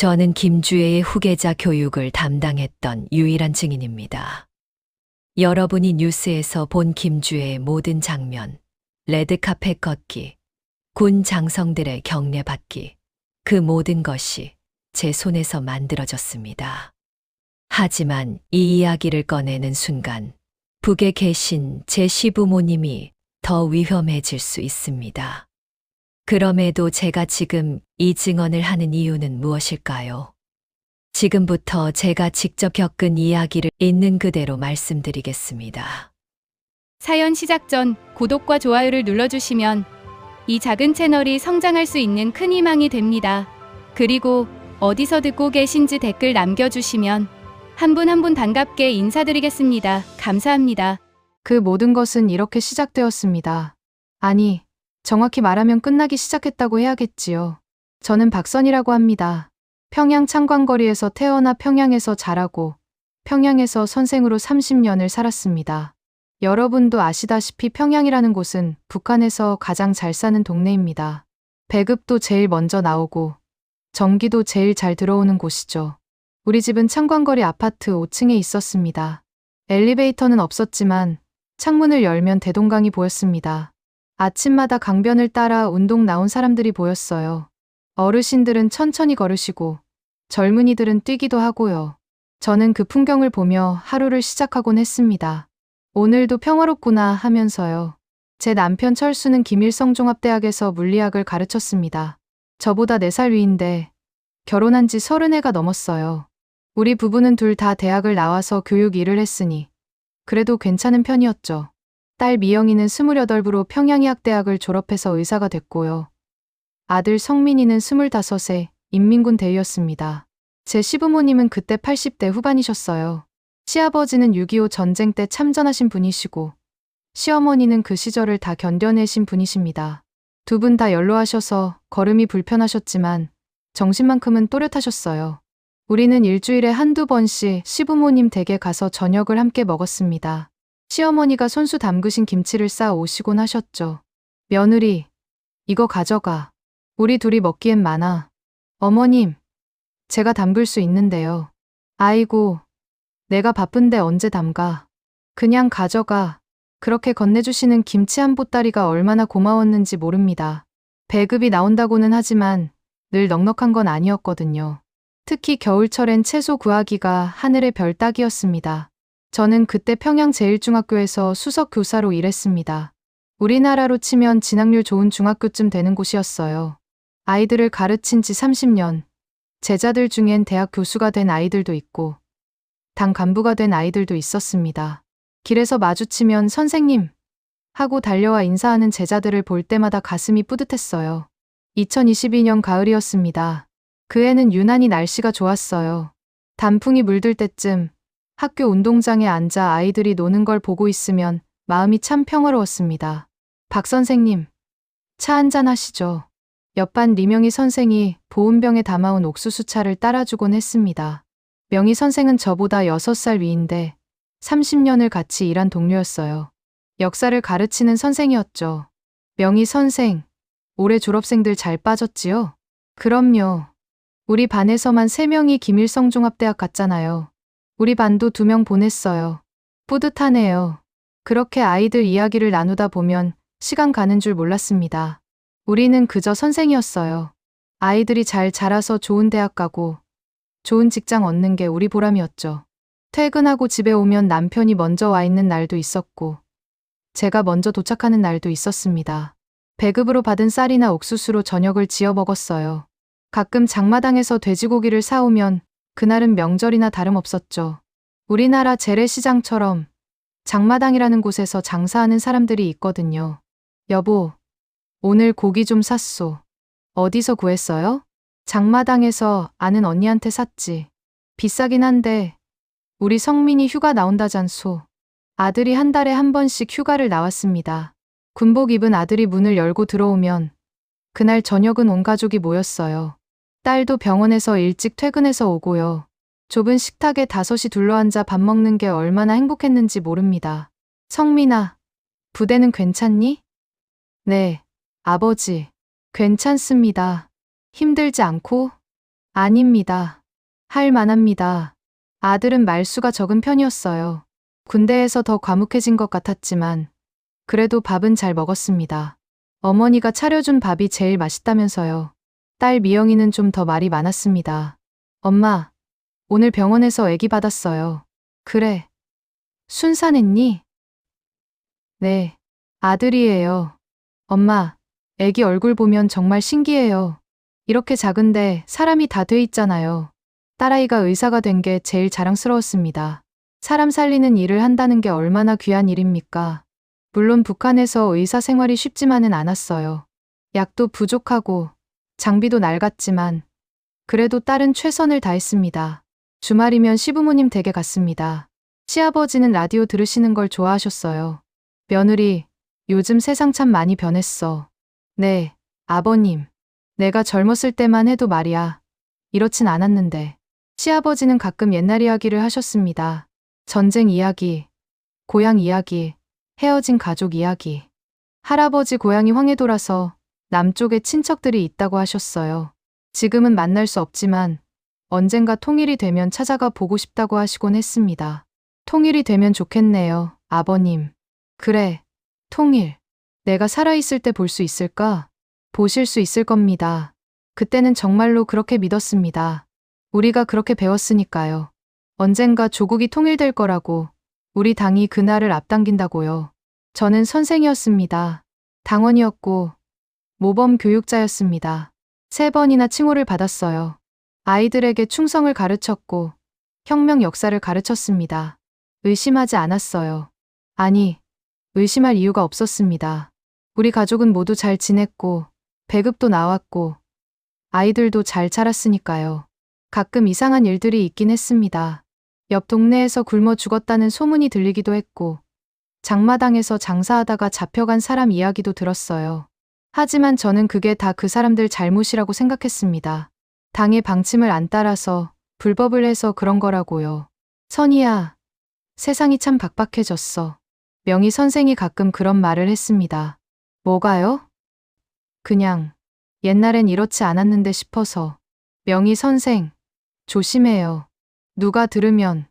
저는 김주혜의 후계자 교육을 담당했던 유일한 증인입니다. 여러분이 뉴스에서 본 김주혜의 모든 장면, 레드카펫 걷기, 군 장성들의 격려받기, 그 모든 것이 제 손에서 만들어졌습니다. 하지만 이 이야기를 꺼내는 순간 북에 계신 제 시부모님이 더 위험해질 수 있습니다. 그럼에도 제가 지금 이 증언을 하는 이유는 무엇일까요? 지금부터 제가 직접 겪은 이야기를 있는 그대로 말씀드리겠습니다. 사연 시작 전 구독과 좋아요를 눌러주시면 이 작은 채널이 성장할 수 있는 큰 희망이 됩니다. 그리고 어디서 듣고 계신지 댓글 남겨주시면 한 분 한 분 반갑게 인사드리겠습니다. 감사합니다. 그 모든 것은 이렇게 시작되었습니다. 아니, 정확히 말하면 끝나기 시작했다고 해야겠지요. 저는 박선이라고 합니다. 평양 창광거리에서 태어나 평양에서 자라고 평양에서 선생으로 30년을 살았습니다. 여러분도 아시다시피 평양이라는 곳은 북한에서 가장 잘 사는 동네입니다. 배급도 제일 먼저 나오고 전기도 제일 잘 들어오는 곳이죠. 우리 집은 창광거리 아파트 5층에 있었습니다. 엘리베이터는 없었지만 창문을 열면 대동강이 보였습니다. 아침마다 강변을 따라 운동 나온 사람들이 보였어요. 어르신들은 천천히 걸으시고 젊은이들은 뛰기도 하고요. 저는 그 풍경을 보며 하루를 시작하곤 했습니다. 오늘도 평화롭구나 하면서요. 제 남편 철수는 김일성종합대학에서 물리학을 가르쳤습니다. 저보다 4살 위인데 결혼한 지 30해가 넘었어요. 우리 부부는 둘 다 대학을 나와서 교육 일을 했으니 그래도 괜찮은 편이었죠. 딸 미영이는 28부로 평양의학대학을 졸업해서 의사가 됐고요. 아들 성민이는 25세 인민군 대위였습니다. 제 시부모님은 그때 80대 후반이셨어요. 시아버지는 6.25 전쟁 때 참전하신 분이시고 시어머니는 그 시절을 다 견뎌내신 분이십니다. 두 분 다 연로하셔서 걸음이 불편하셨지만 정신만큼은 또렷하셨어요. 우리는 일주일에 한두 번씩 시부모님 댁에 가서 저녁을 함께 먹었습니다. 시어머니가 손수 담그신 김치를 싸 오시곤 하셨죠. 며느리, 이거 가져가. 우리 둘이 먹기엔 많아. 어머님, 제가 담글 수 있는데요. 아이고, 내가 바쁜데 언제 담가. 그냥 가져가. 그렇게 건네주시는 김치 한 보따리가 얼마나 고마웠는지 모릅니다. 배급이 나온다고는 하지만 늘 넉넉한 건 아니었거든요. 특히 겨울철엔 채소 구하기가 하늘의 별 따기였습니다. 저는 그때 평양제일중학교에서 수석 교사로 일했습니다. 우리나라로 치면 진학률 좋은 중학교쯤 되는 곳이었어요. 아이들을 가르친 지 30년, 제자들 중엔 대학 교수가 된 아이들도 있고 당 간부가 된 아이들도 있었습니다. 길에서 마주치면 선생님 하고 달려와 인사하는 제자들을 볼 때마다 가슴이 뿌듯했어요. 2022년 가을이었습니다. 그 해는 유난히 날씨가 좋았어요. 단풍이 물들 때쯤 학교 운동장에 앉아 아이들이 노는 걸 보고 있으면 마음이 참 평화로웠습니다. 박 선생님, 차 한잔 하시죠. 옆반 리명희 선생이 보온병에 담아온 옥수수차를 따라주곤 했습니다. 명희 선생은 저보다 6살 위인데 30년을 같이 일한 동료였어요. 역사를 가르치는 선생이었죠. 명희 선생, 올해 졸업생들 잘 빠졌지요? 그럼요. 우리 반에서만 3명이 김일성종합대학 갔잖아요. 우리 반도 2명 보냈어요. 뿌듯하네요. 그렇게 아이들 이야기를 나누다 보면 시간 가는 줄 몰랐습니다. 우리는 그저 선생이었어요. 아이들이 잘 자라서 좋은 대학 가고 좋은 직장 얻는 게 우리 보람이었죠. 퇴근하고 집에 오면 남편이 먼저 와 있는 날도 있었고 제가 먼저 도착하는 날도 있었습니다. 배급으로 받은 쌀이나 옥수수로 저녁을 지어 먹었어요. 가끔 장마당에서 돼지고기를 사오면 그날은 명절이나 다름없었죠. 우리나라 재래시장처럼 장마당이라는 곳에서 장사하는 사람들이 있거든요. 여보, 오늘 고기 좀 샀소. 어디서 구했어요? 장마당에서 아는 언니한테 샀지. 비싸긴 한데 우리 성민이 휴가 나온다잖소. 아들이 한 달에 한 번씩 휴가를 나왔습니다. 군복 입은 아들이 문을 열고 들어오면 그날 저녁은 온 가족이 모였어요. 딸도 병원에서 일찍 퇴근해서 오고요. 좁은 식탁에 5이 둘러앉아 밥 먹는 게 얼마나 행복했는지 모릅니다. 성민아, 부대는 괜찮니? 네, 아버지. 괜찮습니다. 힘들지 않고? 아닙니다. 할 만합니다. 아들은 말수가 적은 편이었어요. 군대에서 더 과묵해진 것 같았지만 그래도 밥은 잘 먹었습니다. 어머니가 차려준 밥이 제일 맛있다면서요. 딸 미영이는 좀 더 말이 많았습니다. 엄마, 오늘 병원에서 아기 받았어요. 그래. 순산했니? 네. 아들이에요. 엄마, 아기 얼굴 보면 정말 신기해요. 이렇게 작은데 사람이 다 돼 있잖아요. 딸아이가 의사가 된 게 제일 자랑스러웠습니다. 사람 살리는 일을 한다는 게 얼마나 귀한 일입니까? 물론 북한에서 의사 생활이 쉽지만은 않았어요. 약도 부족하고 장비도 낡았지만 그래도 딸은 최선을 다했습니다. 주말이면 시부모님 댁에 갔습니다. 시아버지는 라디오 들으시는 걸 좋아하셨어요. 며느리, 요즘 세상 참 많이 변했어. 네, 아버님. 내가 젊었을 때만 해도 말이야. 이렇진 않았는데. 시아버지는 가끔 옛날 이야기를 하셨습니다. 전쟁 이야기, 고향 이야기, 헤어진 가족 이야기. 할아버지 고향이 황해도라서 남쪽에 친척들이 있다고 하셨어요. 지금은 만날 수 없지만 언젠가 통일이 되면 찾아가 보고 싶다고 하시곤 했습니다. 통일이 되면 좋겠네요, 아버님. 그래, 통일. 내가 살아있을 때 볼 수 있을까? 보실 수 있을 겁니다. 그때는 정말로 그렇게 믿었습니다. 우리가 그렇게 배웠으니까요. 언젠가 조국이 통일될 거라고 우리 당이 그날을 앞당긴다고요. 저는 선생이었습니다. 당원이었고 모범 교육자였습니다. 3번이나 칭호를 받았어요. 아이들에게 충성을 가르쳤고 혁명 역사를 가르쳤습니다. 의심하지 않았어요. 아니, 의심할 이유가 없었습니다. 우리 가족은 모두 잘 지냈고 배급도 나왔고 아이들도 잘 자랐으니까요. 가끔 이상한 일들이 있긴 했습니다. 옆 동네에서 굶어 죽었다는 소문이 들리기도 했고 장마당에서 장사하다가 잡혀간 사람 이야기도 들었어요. 하지만 저는 그게 다 그 사람들 잘못이라고 생각했습니다. 당의 방침을 안 따라서 불법을 해서 그런 거라고요. 선이야, 세상이 참 각박해졌어. 명희 선생이 가끔 그런 말을 했습니다. 뭐가요? 그냥 옛날엔 이렇지 않았는데 싶어서. 명희 선생, 조심해요. 누가 들으면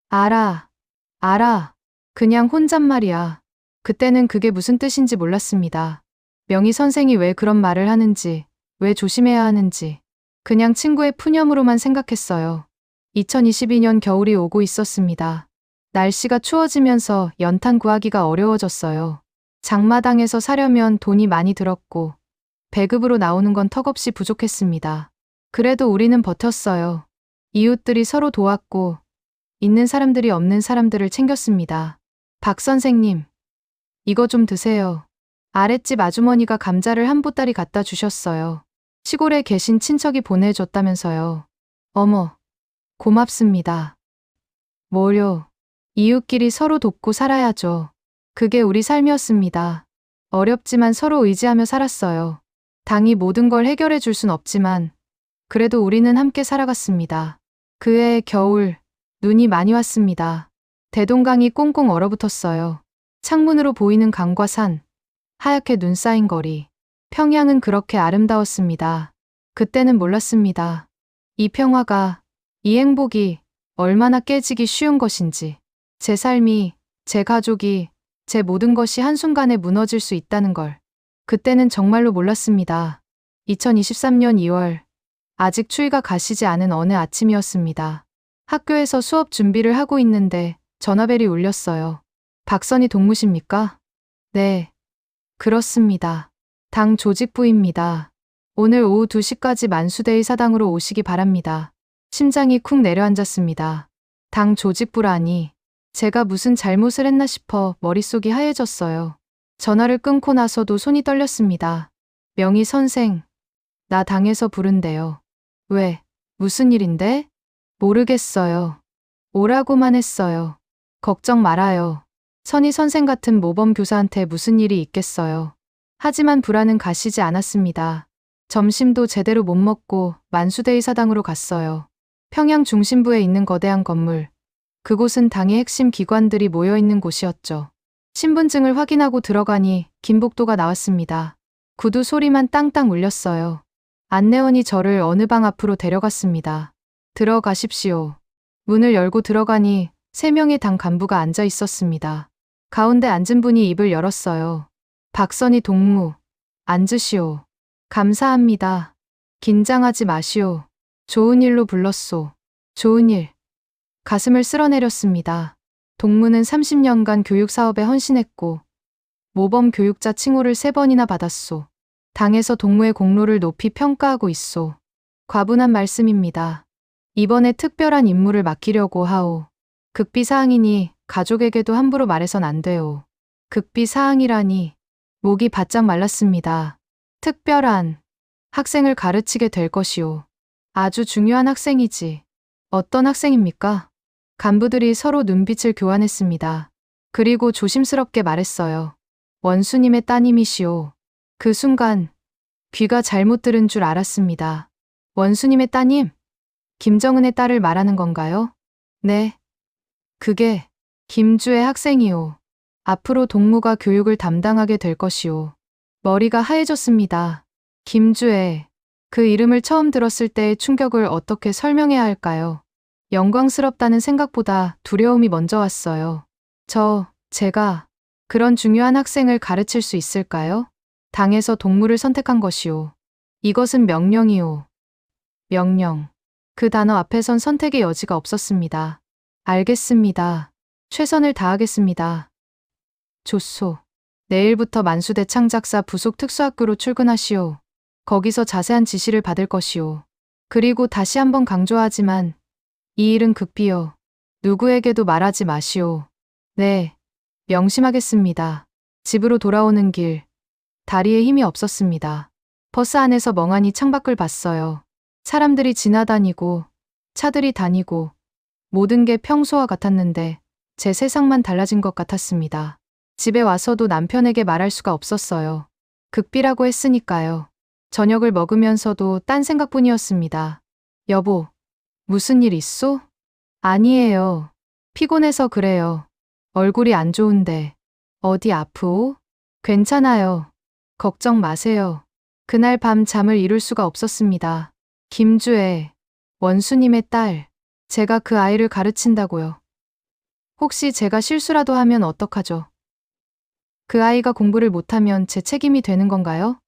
알아. 그냥 혼잣말이야. 그때는 그게 무슨 뜻인지 몰랐습니다. 명희 선생이 왜 그런 말을 하는지, 왜 조심해야 하는지 그냥 친구의 푸념으로만 생각했어요. 2022년 겨울이 오고 있었습니다. 날씨가 추워지면서 연탄 구하기가 어려워졌어요. 장마당에서 사려면 돈이 많이 들었고 배급으로 나오는 건 턱없이 부족했습니다. 그래도 우리는 버텼어요. 이웃들이 서로 도왔고 있는 사람들이 없는 사람들을 챙겼습니다. 박 선생님, 이거 좀 드세요. 아랫집 아주머니가 감자를 한 보따리 갖다 주셨어요. 시골에 계신 친척이 보내줬다면서요. 어머, 고맙습니다. 뭐요? 이웃끼리 서로 돕고 살아야죠. 그게 우리 삶이었습니다. 어렵지만 서로 의지하며 살았어요. 당이 모든 걸 해결해 줄 순 없지만 그래도 우리는 함께 살아갔습니다. 그해 겨울, 눈이 많이 왔습니다. 대동강이 꽁꽁 얼어붙었어요. 창문으로 보이는 강과 산, 하얗게 눈 쌓인 거리. 평양은 그렇게 아름다웠습니다. 그때는 몰랐습니다. 이 평화가, 이 행복이 얼마나 깨지기 쉬운 것인지. 제 삶이, 제 가족이, 제 모든 것이 한순간에 무너질 수 있다는 걸. 그때는 정말로 몰랐습니다. 2023년 2월, 아직 추위가 가시지 않은 어느 아침이었습니다. 학교에서 수업 준비를 하고 있는데 전화벨이 울렸어요. 박선희 동무십니까? 네, 그렇습니다. 당 조직부입니다. 오늘 오후 2시까지 만수대의 사당으로 오시기 바랍니다. 심장이 쿵 내려앉았습니다. 당 조직부라니. 제가 무슨 잘못을 했나 싶어 머릿속이 하얘졌어요. 전화를 끊고 나서도 손이 떨렸습니다. 명희 선생, 나 당에서 부른대요. 왜? 무슨 일인데? 모르겠어요. 오라고만 했어요. 걱정 말아요. 선희 선생 같은 모범 교사한테 무슨 일이 있겠어요. 하지만 불안은 가시지 않았습니다. 점심도 제대로 못 먹고 만수대의 사당으로 갔어요. 평양 중심부에 있는 거대한 건물. 그곳은 당의 핵심 기관들이 모여있는 곳이었죠. 신분증을 확인하고 들어가니 김복도가 나왔습니다. 구두 소리만 땅땅 울렸어요. 안내원이 저를 어느 방 앞으로 데려갔습니다. 들어가십시오. 문을 열고 들어가니 3명의 당 간부가 앉아 있었습니다. 가운데 앉은 분이 입을 열었어요. 박선희 동무, 앉으시오. 감사합니다. 긴장하지 마시오. 좋은 일로 불렀소. 좋은 일. 가슴을 쓸어내렸습니다. 동무는 30년간 교육 사업에 헌신했고 모범 교육자 칭호를 3번이나 받았소. 당에서 동무의 공로를 높이 평가하고 있소. 과분한 말씀입니다. 이번에 특별한 임무를 맡기려고 하오. 극비사항이니 가족에게도 함부로 말해선 안 돼요. 극비사항이라니 목이 바짝 말랐습니다. 특별한 학생을 가르치게 될 것이오. 아주 중요한 학생이지. 어떤 학생입니까? 간부들이 서로 눈빛을 교환했습니다. 그리고 조심스럽게 말했어요. 원수님의 따님이시오. 그 순간 귀가 잘못 들은 줄 알았습니다. 원수님의 따님? 김정은의 딸을 말하는 건가요? 네. 그게 김주의 학생이오. 앞으로 동무가 교육을 담당하게 될 것이오. 머리가 하얘졌습니다. 김주혜. 그 이름을 처음 들었을 때의 충격을 어떻게 설명해야 할까요? 영광스럽다는 생각보다 두려움이 먼저 왔어요. 제가 그런 중요한 학생을 가르칠 수 있을까요? 당에서 동무를 선택한 것이오. 이것은 명령이오. 명령. 그 단어 앞에선 선택의 여지가 없었습니다. 알겠습니다. 최선을 다하겠습니다. 좋소. 내일부터 만수대 창작사 부속 특수학교로 출근하시오. 거기서 자세한 지시를 받을 것이오. 그리고 다시 한번 강조하지만 이 일은 극비요. 누구에게도 말하지 마시오. 네. 명심하겠습니다. 집으로 돌아오는 길. 다리에 힘이 없었습니다. 버스 안에서 멍하니 창밖을 봤어요. 사람들이 지나다니고 차들이 다니고 모든 게 평소와 같았는데 제 세상만 달라진 것 같았습니다. 집에 와서도 남편에게 말할 수가 없었어요. 극비라고 했으니까요. 저녁을 먹으면서도 딴 생각뿐이었습니다. 여보, 무슨 일 있소? 아니에요. 피곤해서 그래요. 얼굴이 안 좋은데. 어디 아프오? 괜찮아요. 걱정 마세요. 그날 밤 잠을 이룰 수가 없었습니다. 김주혜, 원수님의 딸. 제가 그 아이를 가르친다고요. 혹시 제가 실수라도 하면 어떡하죠? 그 아이가 공부를 못하면 제 책임이 되는 건가요?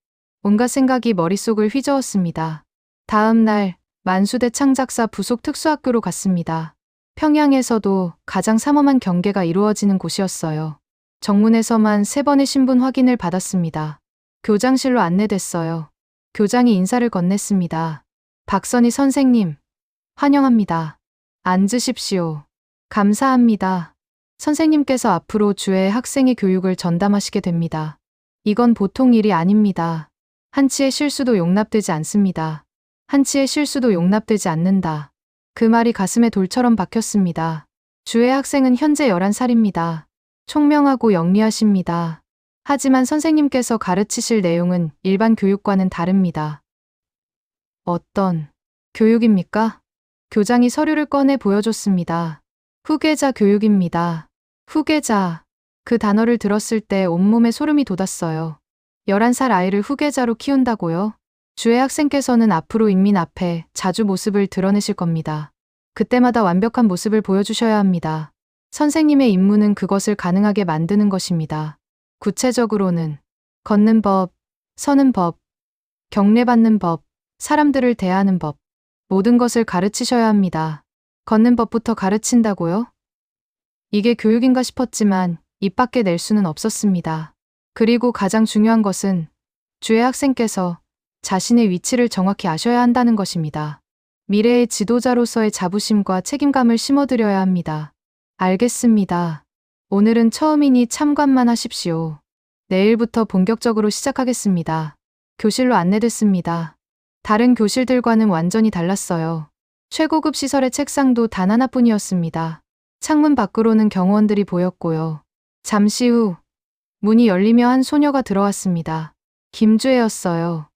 온갖 생각이 머릿속을 휘저었습니다. 다음 날 만수대 창작사 부속 특수학교로 갔습니다. 평양에서도 가장 삼엄한 경계가 이루어지는 곳이었어요. 정문에서만 3번의 신분 확인을 받았습니다. 교장실로 안내됐어요. 교장이 인사를 건넸습니다. 박선희 선생님, 환영합니다. 앉으십시오. 감사합니다. 선생님께서 앞으로 주의 학생의 교육을 전담하시게 됩니다. 이건 보통 일이 아닙니다. 한치의 실수도 용납되지 않습니다. 한치의 실수도 용납되지 않는다. 그 말이 가슴에 돌처럼 박혔습니다. 주의 학생은 현재 11살입니다. 총명하고 영리하십니다. 하지만 선생님께서 가르치실 내용은 일반 교육과는 다릅니다. 어떤 교육입니까? 교장이 서류를 꺼내 보여줬습니다. 후계자 교육입니다. 후계자. 그 단어를 들었을 때 온몸에 소름이 돋았어요. 11살 아이를 후계자로 키운다고요? 주의 학생께서는 앞으로 인민 앞에 자주 모습을 드러내실 겁니다. 그때마다 완벽한 모습을 보여주셔야 합니다. 선생님의 임무는 그것을 가능하게 만드는 것입니다. 구체적으로는 걷는 법, 서는 법, 경례받는 법, 사람들을 대하는 법, 모든 것을 가르치셔야 합니다. 걷는 법부터 가르친다고요? 이게 교육인가 싶었지만 입 밖에 낼 수는 없었습니다. 그리고 가장 중요한 것은 주의 학생께서 자신의 위치를 정확히 아셔야 한다는 것입니다. 미래의 지도자로서의 자부심과 책임감을 심어드려야 합니다. 알겠습니다. 오늘은 처음이니 참관만 하십시오. 내일부터 본격적으로 시작하겠습니다. 교실로 안내됐습니다. 다른 교실들과는 완전히 달랐어요. 최고급 시설의 책상도 단 하나뿐이었습니다. 창문 밖으로는 경호원들이 보였고요. 잠시 후 문이 열리며 한 소녀가 들어왔습니다. 김주혜였어요.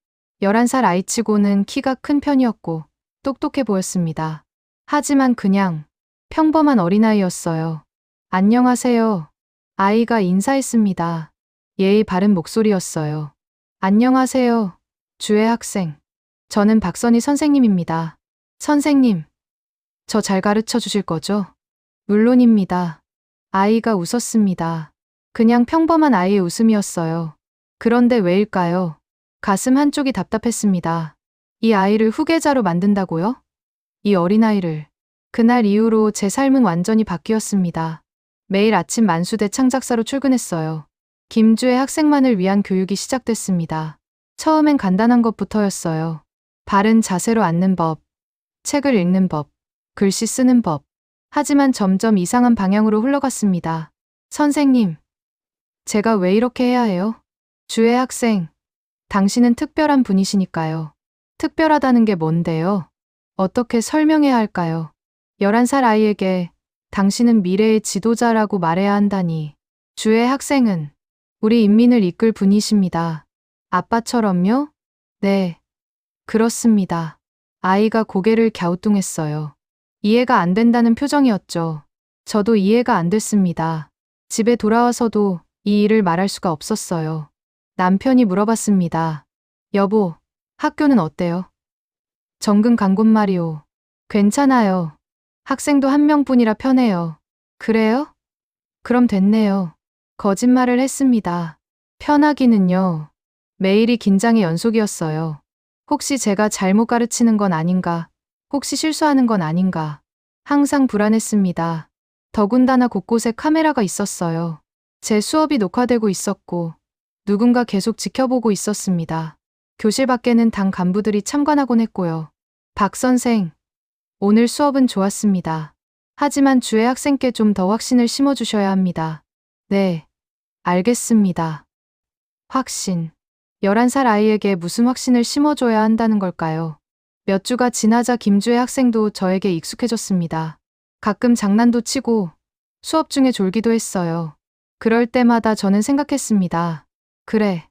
11살 아이치고는 키가 큰 편이었고 똑똑해 보였습니다. 하지만 그냥 평범한 어린아이였어요. 안녕하세요. 아이가 인사했습니다. 예의 바른 목소리였어요. 안녕하세요. 주혜 학생. 저는 박선희 선생님입니다. 선생님, 저 잘 가르쳐 주실 거죠? 물론입니다. 아이가 웃었습니다. 그냥 평범한 아이의 웃음이었어요. 그런데 왜일까요? 가슴 한쪽이 답답했습니다. 이 아이를 후계자로 만든다고요? 이 어린아이를. 그날 이후로 제 삶은 완전히 바뀌었습니다. 매일 아침 만수대 창작사로 출근했어요. 김주혜 학생만을 위한 교육이 시작됐습니다. 처음엔 간단한 것부터였어요. 바른 자세로 앉는 법, 책을 읽는 법, 글씨 쓰는 법. 하지만 점점 이상한 방향으로 흘러갔습니다. 선생님, 제가 왜 이렇게 해야 해요? 주혜 학생, 당신은 특별한 분이시니까요. 특별하다는 게 뭔데요? 어떻게 설명해야 할까요? 11살 아이에게 당신은 미래의 지도자라고 말해야 한다니. 주혜 학생은 우리 인민을 이끌 분이십니다. 아빠처럼요? 네, 그렇습니다. 아이가 고개를 갸우뚱했어요. 이해가 안 된다는 표정이었죠. 저도 이해가 안 됐습니다. 집에 돌아와서도 이 일을 말할 수가 없었어요. 남편이 물어봤습니다. 여보, 학교는 어때요? 정근 간 곳 말이오. 괜찮아요. 학생도 한 명뿐이라 편해요. 그래요? 그럼 됐네요. 거짓말을 했습니다. 편하기는요. 매일이 긴장의 연속이었어요. 혹시 제가 잘못 가르치는 건 아닌가? 혹시 실수하는 건 아닌가? 항상 불안했습니다. 더군다나 곳곳에 카메라가 있었어요. 제 수업이 녹화되고 있었고 누군가 계속 지켜보고 있었습니다. 교실 밖에는 당 간부들이 참관하곤 했고요. 박 선생, 오늘 수업은 좋았습니다. 하지만 주혜 학생께 좀 더 확신을 심어주셔야 합니다. 네, 알겠습니다. 확신. 11살 아이에게 무슨 확신을 심어줘야 한다는 걸까요? 몇 주가 지나자 김주혜 학생도 저에게 익숙해졌습니다. 가끔 장난도 치고 수업 중에 졸기도 했어요. 그럴 때마다 저는 생각했습니다. 그래,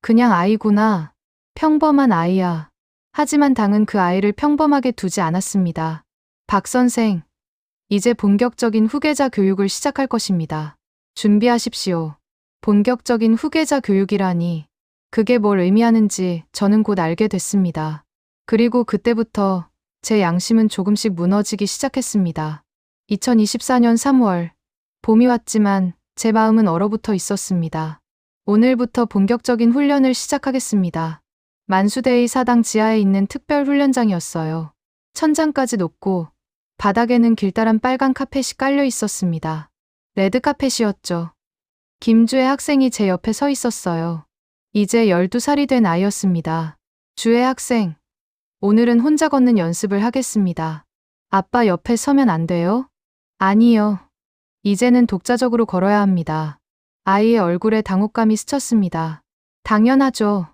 그냥 아이구나. 평범한 아이야. 하지만 당은 그 아이를 평범하게 두지 않았습니다. 박 선생, 이제 본격적인 후계자 교육을 시작할 것입니다. 준비하십시오. 본격적인 후계자 교육이라니. 그게 뭘 의미하는지 저는 곧 알게 됐습니다. 그리고 그때부터 제 양심은 조금씩 무너지기 시작했습니다. 2024년 3월, 봄이 왔지만 제 마음은 얼어붙어 있었습니다. 오늘부터 본격적인 훈련을 시작하겠습니다. 만수대의 사당 지하에 있는 특별 훈련장이었어요. 천장까지 높고 바닥에는 길다란 빨간 카펫이 깔려 있었습니다. 레드 카펫이었죠. 김주혜 학생이 제 옆에 서 있었어요. 이제 12살이 된 아이였습니다. 주혜 학생, 오늘은 혼자 걷는 연습을 하겠습니다. 아빠 옆에 서면 안 돼요? 아니요. 이제는 독자적으로 걸어야 합니다. 아이의 얼굴에 당혹감이 스쳤습니다. 당연하죠.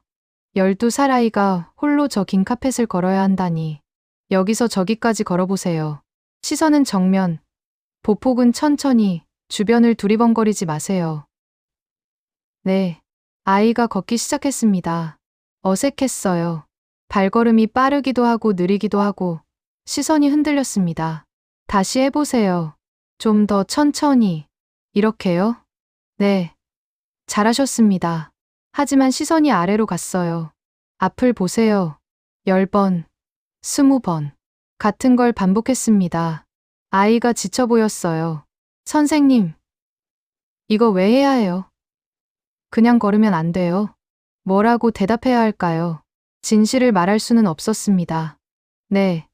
12살 아이가 홀로 저 긴 카펫을 걸어야 한다니. 여기서 저기까지 걸어보세요. 시선은 정면, 보폭은 천천히, 주변을 두리번거리지 마세요. 네. 아이가 걷기 시작했습니다. 어색했어요. 발걸음이 빠르기도 하고 느리기도 하고 시선이 흔들렸습니다. 다시 해보세요. 좀 더 천천히. 이렇게요? 네. 잘하셨습니다. 하지만 시선이 아래로 갔어요. 앞을 보세요. 10번, 20번. 같은 걸 반복했습니다. 아이가 지쳐 보였어요. 선생님, 이거 왜 해야 해요? 그냥 걸으면 안 돼요. 뭐라고 대답해야 할까요? 진실을 말할 수는 없었습니다. 네.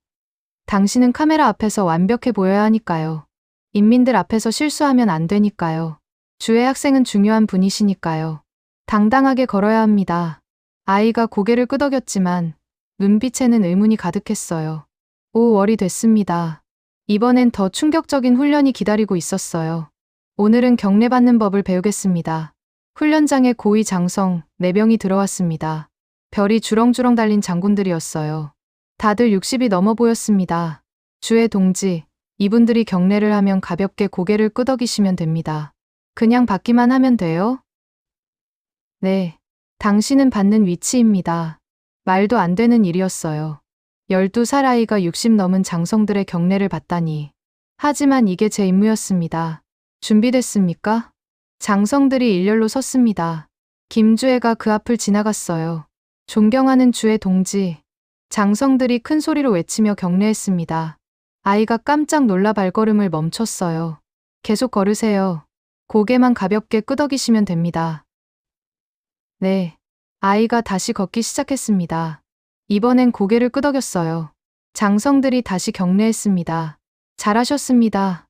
당신은 카메라 앞에서 완벽해 보여야 하니까요. 인민들 앞에서 실수하면 안 되니까요. 주혜 학생은 중요한 분이시니까요. 당당하게 걸어야 합니다. 아이가 고개를 끄덕였지만 눈빛에는 의문이 가득했어요. 5월이 됐습니다. 이번엔 더 충격적인 훈련이 기다리고 있었어요. 오늘은 경례받는 법을 배우겠습니다. 훈련장에 고위 장성 4명이 들어왔습니다. 별이 주렁주렁 달린 장군들이었어요. 다들 60이 넘어 보였습니다. 주혜 동지, 이분들이 경례를 하면 가볍게 고개를 끄덕이시면 됩니다. 그냥 받기만 하면 돼요? 네. 당신은 받는 위치입니다. 말도 안 되는 일이었어요. 12살 아이가 60 넘은 장성들의 경례를 받다니. 하지만 이게 제 임무였습니다. 준비됐습니까? 장성들이 일렬로 섰습니다. 김주혜가 그 앞을 지나갔어요. 존경하는 주혜 동지, 장성들이 큰 소리로 외치며 격려했습니다. 아이가 깜짝 놀라 발걸음을 멈췄어요. 계속 걸으세요. 고개만 가볍게 끄덕이시면 됩니다. 네. 아이가 다시 걷기 시작했습니다. 이번엔 고개를 끄덕였어요. 장성들이 다시 격려했습니다. 잘하셨습니다.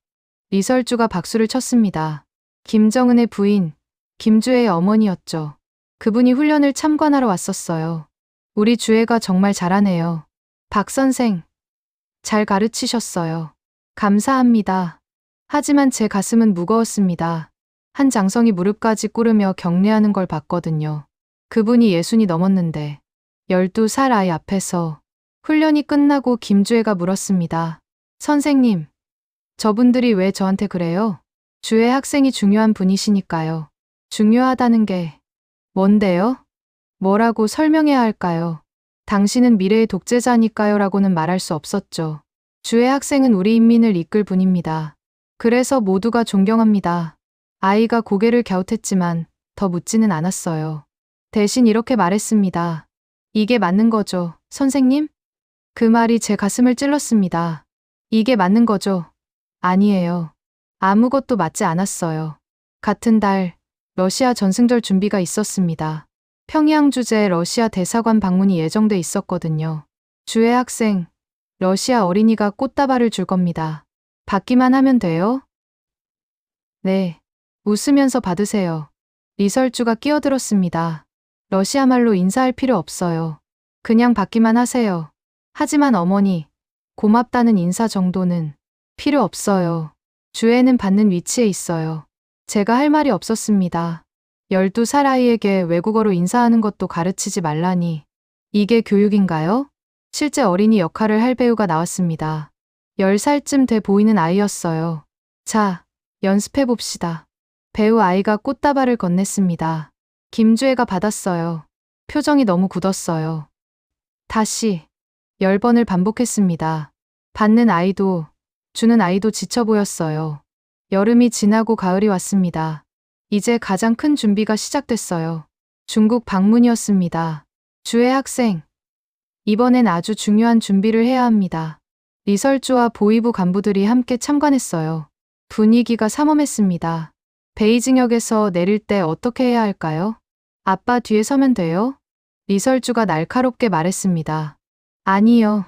리설주가 박수를 쳤습니다. 김정은의 부인, 김주혜의 어머니였죠. 그분이 훈련을 참관하러 왔었어요. 우리 주혜가 정말 잘하네요. 박 선생, 잘 가르치셨어요. 감사합니다. 하지만 제 가슴은 무거웠습니다. 한 장성이 무릎까지 꿇으며 격려하는 걸 봤거든요. 그분이 60이 넘었는데 12살 아이 앞에서 훈련이 끝나고 김주혜가 물었습니다. 선생님, 저분들이 왜 저한테 그래요? 주혜 학생이 중요한 분이시니까요. 중요하다는 게 뭔데요? 뭐라고 설명해야 할까요? 당신은 미래의 독재자니까요 라고는 말할 수 없었죠. 주혜 학생은 우리 인민을 이끌 분입니다. 그래서 모두가 존경합니다. 아이가 고개를 갸웃했지만 더 묻지는 않았어요. 대신 이렇게 말했습니다. 이게 맞는 거죠, 선생님? 그 말이 제 가슴을 찔렀습니다. 이게 맞는 거죠? 아니에요. 아무것도 맞지 않았어요. 같은 달, 러시아 전승절 준비가 있었습니다. 평양 주재 러시아 대사관 방문이 예정돼 있었거든요. 주혜 학생, 러시아 어린이가 꽃다발을 줄 겁니다. 받기만 하면 돼요? 네. 웃으면서 받으세요. 리설주가 끼어들었습니다. 러시아 말로 인사할 필요 없어요. 그냥 받기만 하세요. 하지만 어머니, 고맙다는 인사 정도는 필요 없어요. 주혜는 받는 위치에 있어요. 제가 할 말이 없었습니다. 12살 아이에게 외국어로 인사하는 것도 가르치지 말라니. 이게 교육인가요? 실제 어린이 역할을 할 배우가 나왔습니다. 10살쯤 돼 보이는 아이였어요. 자, 연습해 봅시다. 배우 아이가 꽃다발을 건넸습니다. 김주혜가 받았어요. 표정이 너무 굳었어요. 다시 10번을 반복했습니다. 받는 아이도, 주는 아이도 지쳐 보였어요. 여름이 지나고 가을이 왔습니다. 이제 가장 큰 준비가 시작됐어요. 중국 방문이었습니다. 주혜 학생, 이번엔 아주 중요한 준비를 해야 합니다. 리설주와 보위부 간부들이 함께 참관했어요. 분위기가 삼엄했습니다. 베이징역에서 내릴 때 어떻게 해야 할까요? 아빠 뒤에 서면 돼요? 리설주가 날카롭게 말했습니다. 아니요.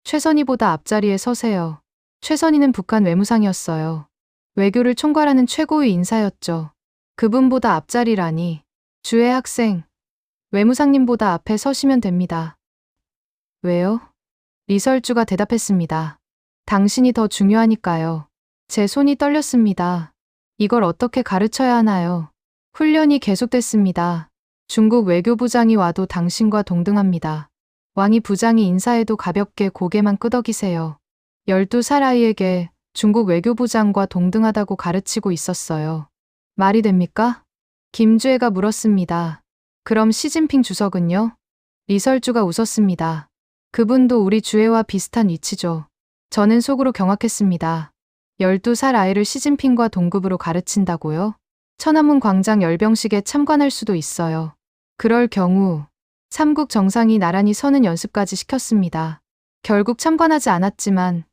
최선희보다 앞자리에 서세요. 최선희는 북한 외무상이었어요. 외교를 총괄하는 최고의 인사였죠. 그분보다 앞자리라니. 주혜 학생, 외무상님보다 앞에 서시면 됩니다. 왜요? 리설주가 대답했습니다. 당신이 더 중요하니까요. 제 손이 떨렸습니다. 이걸 어떻게 가르쳐야 하나요? 훈련이 계속됐습니다. 중국 외교부장이 와도 당신과 동등합니다. 왕이 부장이 인사해도 가볍게 고개만 끄덕이세요. 12살 아이에게 중국 외교부장과 동등하다고 가르치고 있었어요. 말이 됩니까? 김주혜가 물었습니다. 그럼 시진핑 주석은요? 리설주가 웃었습니다. 그분도 우리 주혜와 비슷한 위치죠. 저는 속으로 경악했습니다. 12살 아이를 시진핑과 동급으로 가르친다고요? 천안문 광장 열병식에 참관할 수도 있어요. 그럴 경우 삼국 정상이 나란히 서는 연습까지 시켰습니다. 결국 참관하지 않았지만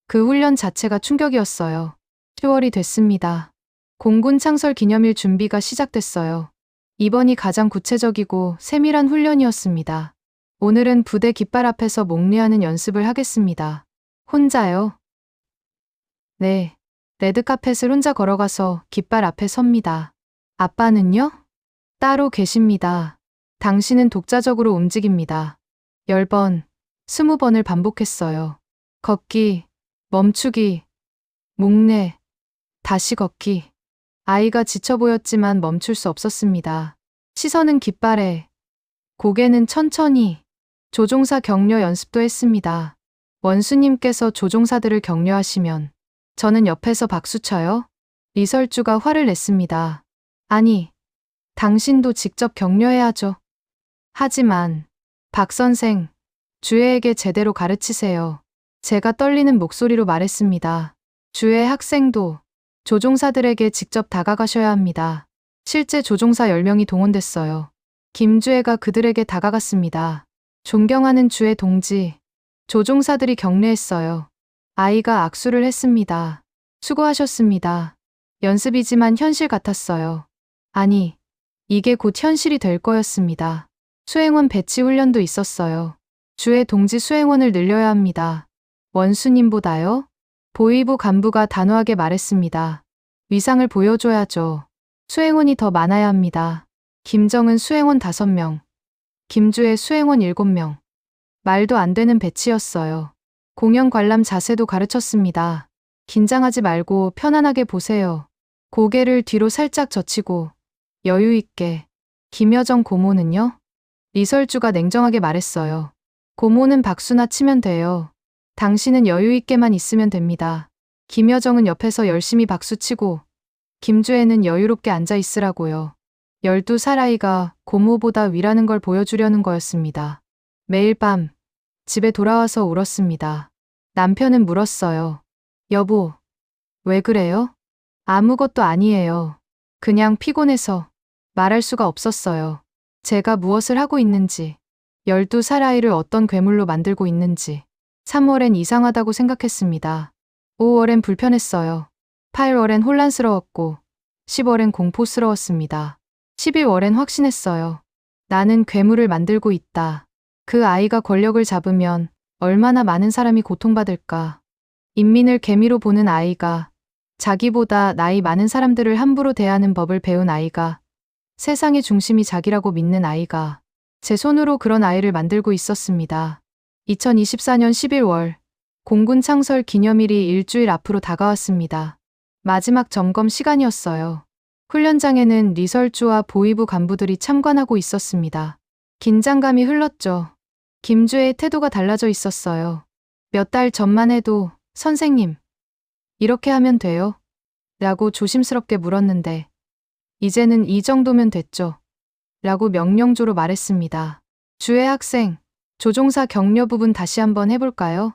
그 훈련 자체가 충격이었어요. 10월이 됐습니다. 공군 창설 기념일 준비가 시작됐어요. 이번이 가장 구체적이고 세밀한 훈련이었습니다. 오늘은 부대 깃발 앞에서 목례하는 연습을 하겠습니다. 혼자요? 네. 레드카펫을 혼자 걸어가서 깃발 앞에 섭니다. 아빠는요? 따로 계십니다. 당신은 독자적으로 움직입니다. 10번, 20번을 반복했어요. 걷기, 멈추기, 목례, 다시 걷기. 아이가 지쳐 보였지만 멈출 수 없었습니다. 시선은 깃발에, 고개는 천천히. 조종사 격려 연습도 했습니다. 원수님께서 조종사들을 격려하시면 저는 옆에서 박수쳐요? 리설주가 화를 냈습니다. 아니, 당신도 직접 격려해야죠. 하지만 박 선생, 주혜에게 제대로 가르치세요. 제가 떨리는 목소리로 말했습니다. 주혜 학생도 조종사들에게 직접 다가가셔야 합니다. 실제 조종사 10명이 동원됐어요. 김주혜가 그들에게 다가갔습니다. 존경하는 주의 동지, 조종사들이 격려했어요. 아이가 악수를 했습니다. 수고하셨습니다. 연습이지만 현실 같았어요. 아니, 이게 곧 현실이 될 거였습니다. 수행원 배치 훈련도 있었어요. 주의 동지 수행원을 늘려야 합니다. 원수님보다요? 보위부 간부가 단호하게 말했습니다. 위상을 보여줘야죠. 수행원이 더 많아야 합니다. 김정은 수행원 5명, 김주혜 수행원 7명. 말도 안 되는 배치였어요. 공연 관람 자세도 가르쳤습니다. 긴장하지 말고 편안하게 보세요. 고개를 뒤로 살짝 젖히고 여유 있게. 김여정 고모는요? 리설주가 냉정하게 말했어요. 고모는 박수나 치면 돼요. 당신은 여유 있게만 있으면 됩니다. 김여정은 옆에서 열심히 박수치고 김주혜는 여유롭게 앉아 있으라고요. 12살 아이가 고모보다 위라는 걸 보여주려는 거였습니다. 매일 밤 집에 돌아와서 울었습니다. 남편은 물었어요. 여보, 왜 그래요? 아무것도 아니에요. 그냥 피곤해서 말할 수가 없었어요. 제가 무엇을 하고 있는지, 12살 아이를 어떤 괴물로 만들고 있는지. 3월엔 이상하다고 생각했습니다. 5월엔 불편했어요. 8월엔 혼란스러웠고, 10월엔 공포스러웠습니다. 11월엔 확신했어요. 나는 괴물을 만들고 있다. 그 아이가 권력을 잡으면 얼마나 많은 사람이 고통받을까. 인민을 개미로 보는 아이가, 자기보다 나이 많은 사람들을 함부로 대하는 법을 배운 아이가, 세상의 중심이 자기라고 믿는 아이가, 제 손으로 그런 아이를 만들고 있었습니다. 2024년 11월, 공군 창설 기념일이 일주일 앞으로 다가왔습니다. 마지막 점검 시간이었어요. 훈련장에는 리설주와 보위부 간부들이 참관하고 있었습니다. 긴장감이 흘렀죠. 김주혜의 태도가 달라져 있었어요. 몇 달 전만 해도 선생님, 이렇게 하면 돼요? 라고 조심스럽게 물었는데 이제는 이 정도면 됐죠. 라고 명령조로 말했습니다. 주혜 학생, 조종사 격려 부분 다시 한번 해볼까요?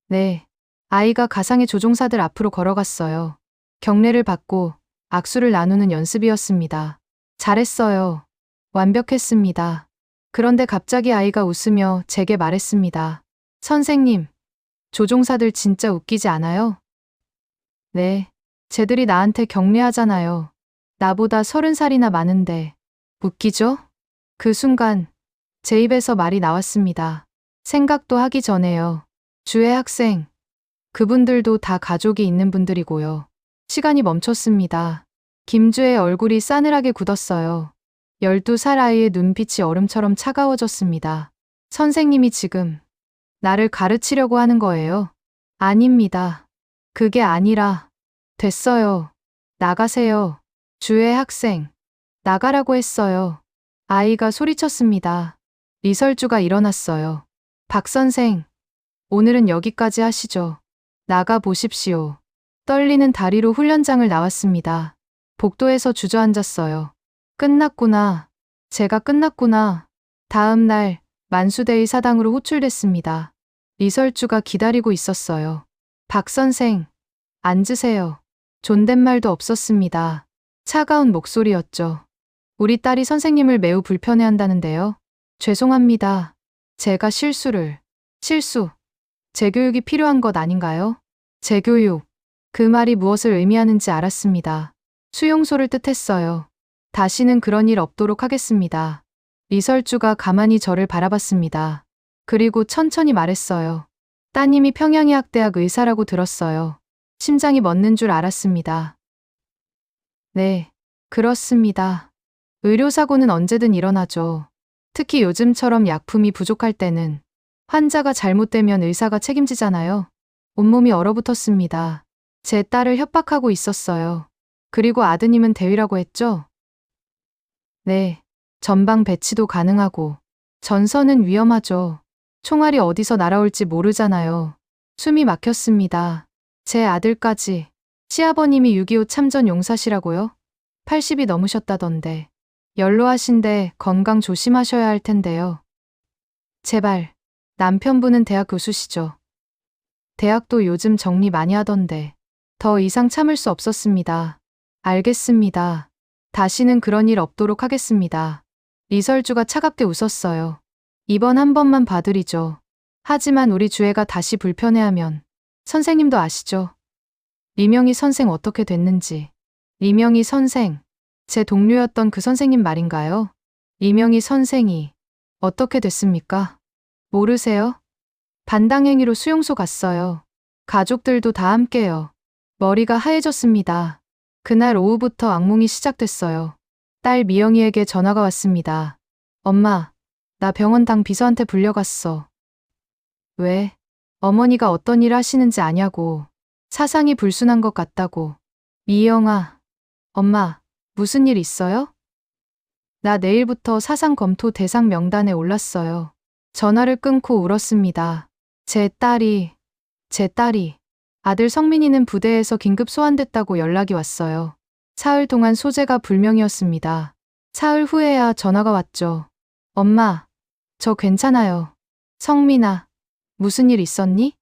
네. 아이가 가상의 조종사들 앞으로 걸어갔어요. 경례를 받고 악수를 나누는 연습이었습니다. 잘했어요. 완벽했습니다. 그런데 갑자기 아이가 웃으며 제게 말했습니다. 선생님, 조종사들 진짜 웃기지 않아요? 네. 쟤들이 나한테 격려하잖아요. 나보다 30살이나 많은데. 웃기죠? 그 순간 제 입에서 말이 나왔습니다. 생각도 하기 전에요. 주혜 학생, 그분들도 다 가족이 있는 분들이고요. 시간이 멈췄습니다. 김주혜 얼굴이 싸늘하게 굳었어요. 12살 아이의 눈빛이 얼음처럼 차가워졌습니다. 선생님이 지금 나를 가르치려고 하는 거예요? 아닙니다. 그게 아니라. 됐어요. 나가세요. 주혜 학생. 나가라고 했어요. 아이가 소리쳤습니다. 리설주가 일어났어요. 박 선생, 오늘은 여기까지 하시죠. 나가 보십시오. 떨리는 다리로 훈련장을 나왔습니다. 복도에서 주저앉았어요. 끝났구나. 제가 끝났구나. 다음 날 만수대의 사당으로 호출됐습니다. 리설주가 기다리고 있었어요. 박 선생, 앉으세요. 존댓말도 없었습니다. 차가운 목소리였죠. 우리 딸이 선생님을 매우 불편해한다는데요. 죄송합니다. 제가 실수. 재교육이 필요한 것 아닌가요? 재교육. 그 말이 무엇을 의미하는지 알았습니다. 수용소를 뜻했어요. 다시는 그런 일 없도록 하겠습니다. 리설주가 가만히 저를 바라봤습니다. 그리고 천천히 말했어요. 따님이 평양의학대학 의사라고 들었어요. 심장이 멎는 줄 알았습니다. 네, 그렇습니다. 의료사고는 언제든 일어나죠. 특히 요즘처럼 약품이 부족할 때는. 환자가 잘못되면 의사가 책임지잖아요. 온몸이 얼어붙었습니다. 제 딸을 협박하고 있었어요. 그리고 아드님은 대위라고 했죠? 네, 전방 배치도 가능하고. 전선은 위험하죠. 총알이 어디서 날아올지 모르잖아요. 숨이 막혔습니다. 제 아들까지. 시아버님이 6.25 참전 용사시라고요? 80이 넘으셨다던데. 연로하신데 건강 조심하셔야 할 텐데요. 제발. 남편분은 대학 교수시죠? 대학도 요즘 정리 많이 하던데. 더 이상 참을 수 없었습니다. 알겠습니다. 다시는 그런 일 없도록 하겠습니다. 리설주가 차갑게 웃었어요. 이번 한 번만 봐드리죠. 하지만 우리 주애가 다시 불편해하면 선생님도 아시죠? 리명희 선생 어떻게 됐는지. 리명희 선생, 제 동료였던 그 선생님 말인가요? 리명희 선생이 어떻게 됐습니까? 모르세요? 반당행위로 수용소 갔어요. 가족들도 다 함께요. 머리가 하얘졌습니다. 그날 오후부터 악몽이 시작됐어요. 딸 미영이에게 전화가 왔습니다. 엄마, 나 병원 당 비서한테 불려갔어. 왜? 어머니가 어떤 일 하시는지 아냐고. 사상이 불순한 것 같다고. 미영아, 엄마, 무슨 일 있어요? 나 내일부터 사상 검토 대상 명단에 올랐어요. 전화를 끊고 울었습니다. 제 딸이 아들 성민이는 부대에서 긴급 소환됐다고 연락이 왔어요. 사흘 동안 소재가 불명이었습니다. 사흘 후에야 전화가 왔죠. 엄마, 저 괜찮아요. 성민아, 무슨 일 있었니?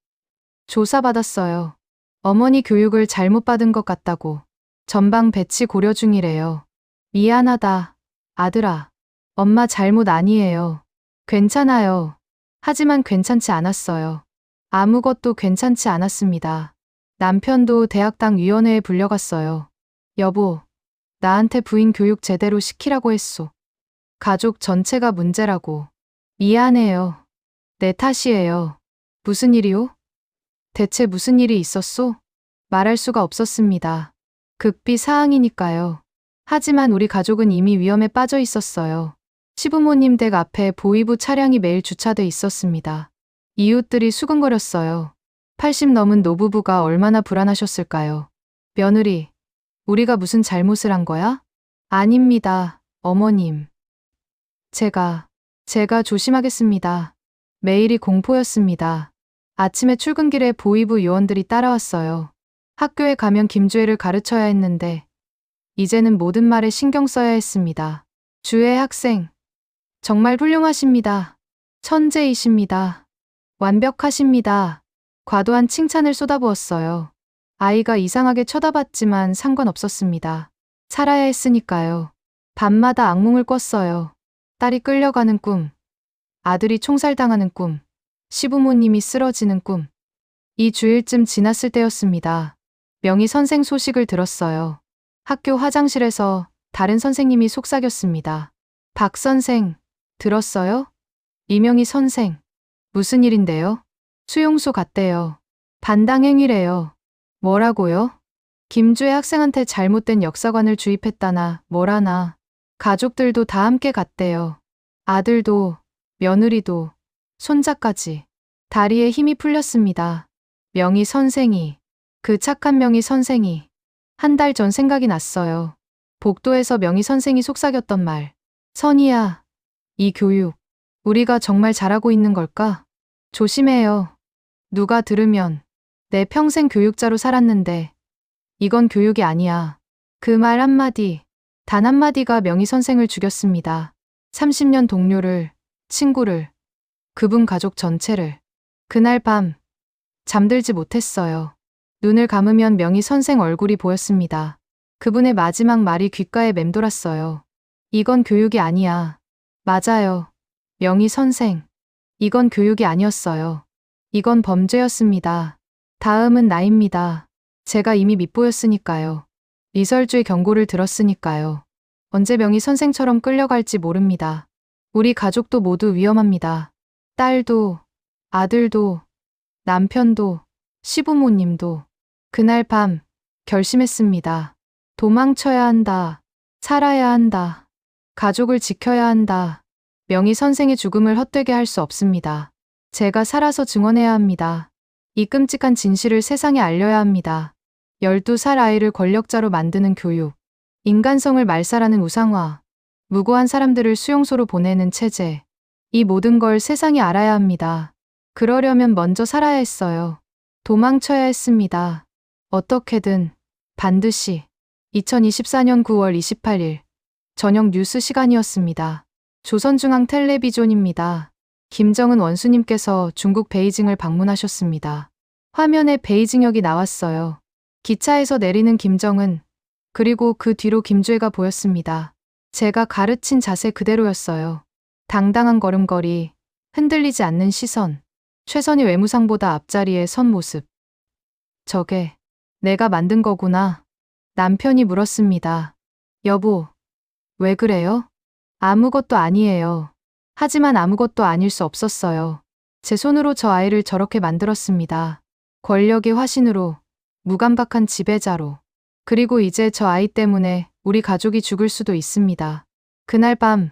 조사받았어요. 어머니 교육을 잘못 받은 것 같다고. 전방 배치 고려 중이래요. 미안하다, 아들아. 엄마 잘못 아니에요. 괜찮아요. 하지만 괜찮지 않았어요. 아무것도 괜찮지 않았습니다. 남편도 대학당 위원회에 불려갔어요. 여보, 나한테 부인 교육 제대로 시키라고 했소. 가족 전체가 문제라고. 미안해요. 내 탓이에요. 무슨 일이요? 대체 무슨 일이 있었소? 말할 수가 없었습니다. 급비 사항이니까요. 하지만 우리 가족은 이미 위험에 빠져 있었어요. 시부모님 댁 앞에 보위부 차량이 매일 주차돼 있었습니다. 이웃들이 수근거렸어요. 80 넘은 노부부가 얼마나 불안하셨을까요? 며느리, 우리가 무슨 잘못을 한 거야? 아닙니다, 어머님. 제가 조심하겠습니다. 매일이 공포였습니다. 아침에 출근길에 보위부 요원들이 따라왔어요. 학교에 가면 김주애를 가르쳐야 했는데 이제는 모든 말에 신경 써야 했습니다. 주애 학생, 정말 훌륭하십니다. 천재이십니다. 완벽하십니다. 과도한 칭찬을 쏟아부었어요. 아이가 이상하게 쳐다봤지만 상관없었습니다. 살아야 했으니까요. 밤마다 악몽을 꿨어요. 딸이 끌려가는 꿈, 아들이 총살당하는 꿈, 시부모님이 쓰러지는 꿈. 이 주일쯤 지났을 때였습니다. 명희 선생 소식을 들었어요. 학교 화장실에서 다른 선생님이 속삭였습니다. 박 선생, 들었어요? 이명희 선생, 무슨 일인데요? 수용소 갔대요. 반당행위래요. 뭐라고요? 김주애 학생한테 잘못된 역사관을 주입했다나 뭐라나. 가족들도 다 함께 갔대요. 아들도, 며느리도, 손자까지. 다리에 힘이 풀렸습니다. 명희 선생이, 그 착한 명희 선생이. 한 달 전 생각이 났어요. 복도에서 명희 선생이 속삭였던 말. 선이야, 이 교육, 우리가 정말 잘하고 있는 걸까? 조심해요. 누가 들으면 내 평생 교육자로 살았는데 이건 교육이 아니야. 그 말 한마디, 단 한마디가 명희 선생을 죽였습니다. 30년 동료를, 친구를, 그분 가족 전체를. 그날 밤 잠들지 못했어요. 눈을 감으면 명희 선생 얼굴이 보였습니다. 그분의 마지막 말이 귓가에 맴돌았어요. 이건 교육이 아니야. 맞아요. 명희 선생. 이건 교육이 아니었어요. 이건 범죄였습니다. 다음은 나입니다. 제가 이미 밉보였으니까요. 리설주의 경고를 들었으니까요. 언제 명희 선생처럼 끌려갈지 모릅니다. 우리 가족도 모두 위험합니다. 딸도, 아들도, 남편도, 시부모님도. 그날 밤 결심했습니다. 도망쳐야 한다. 살아야 한다. 가족을 지켜야 한다. 명희 선생의 죽음을 헛되게 할 수 없습니다. 제가 살아서 증언해야 합니다. 이 끔찍한 진실을 세상에 알려야 합니다. 12살 아이를 권력자로 만드는 교육, 인간성을 말살하는 우상화, 무고한 사람들을 수용소로 보내는 체제. 이 모든 걸 세상이 알아야 합니다. 그러려면 먼저 살아야 했어요. 도망쳐야 했습니다. 어떻게든, 반드시. 2024년 9월 28일, 저녁 뉴스 시간이었습니다. 조선중앙텔레비전입니다. 김정은 원수님께서 중국 베이징을 방문하셨습니다. 화면에 베이징역이 나왔어요. 기차에서 내리는 김정은, 그리고 그 뒤로 김주애가 보였습니다. 제가 가르친 자세 그대로였어요. 당당한 걸음걸이, 흔들리지 않는 시선. 최선희 외무상보다 앞자리에 선 모습. 저게 내가 만든 거구나. 남편이 물었습니다. 여보, 왜 그래요? 아무것도 아니에요. 하지만 아무것도 아닐 수 없었어요. 제 손으로 저 아이를 저렇게 만들었습니다. 권력의 화신으로, 무감각한 지배자로. 그리고 이제 저 아이 때문에 우리 가족이 죽을 수도 있습니다. 그날 밤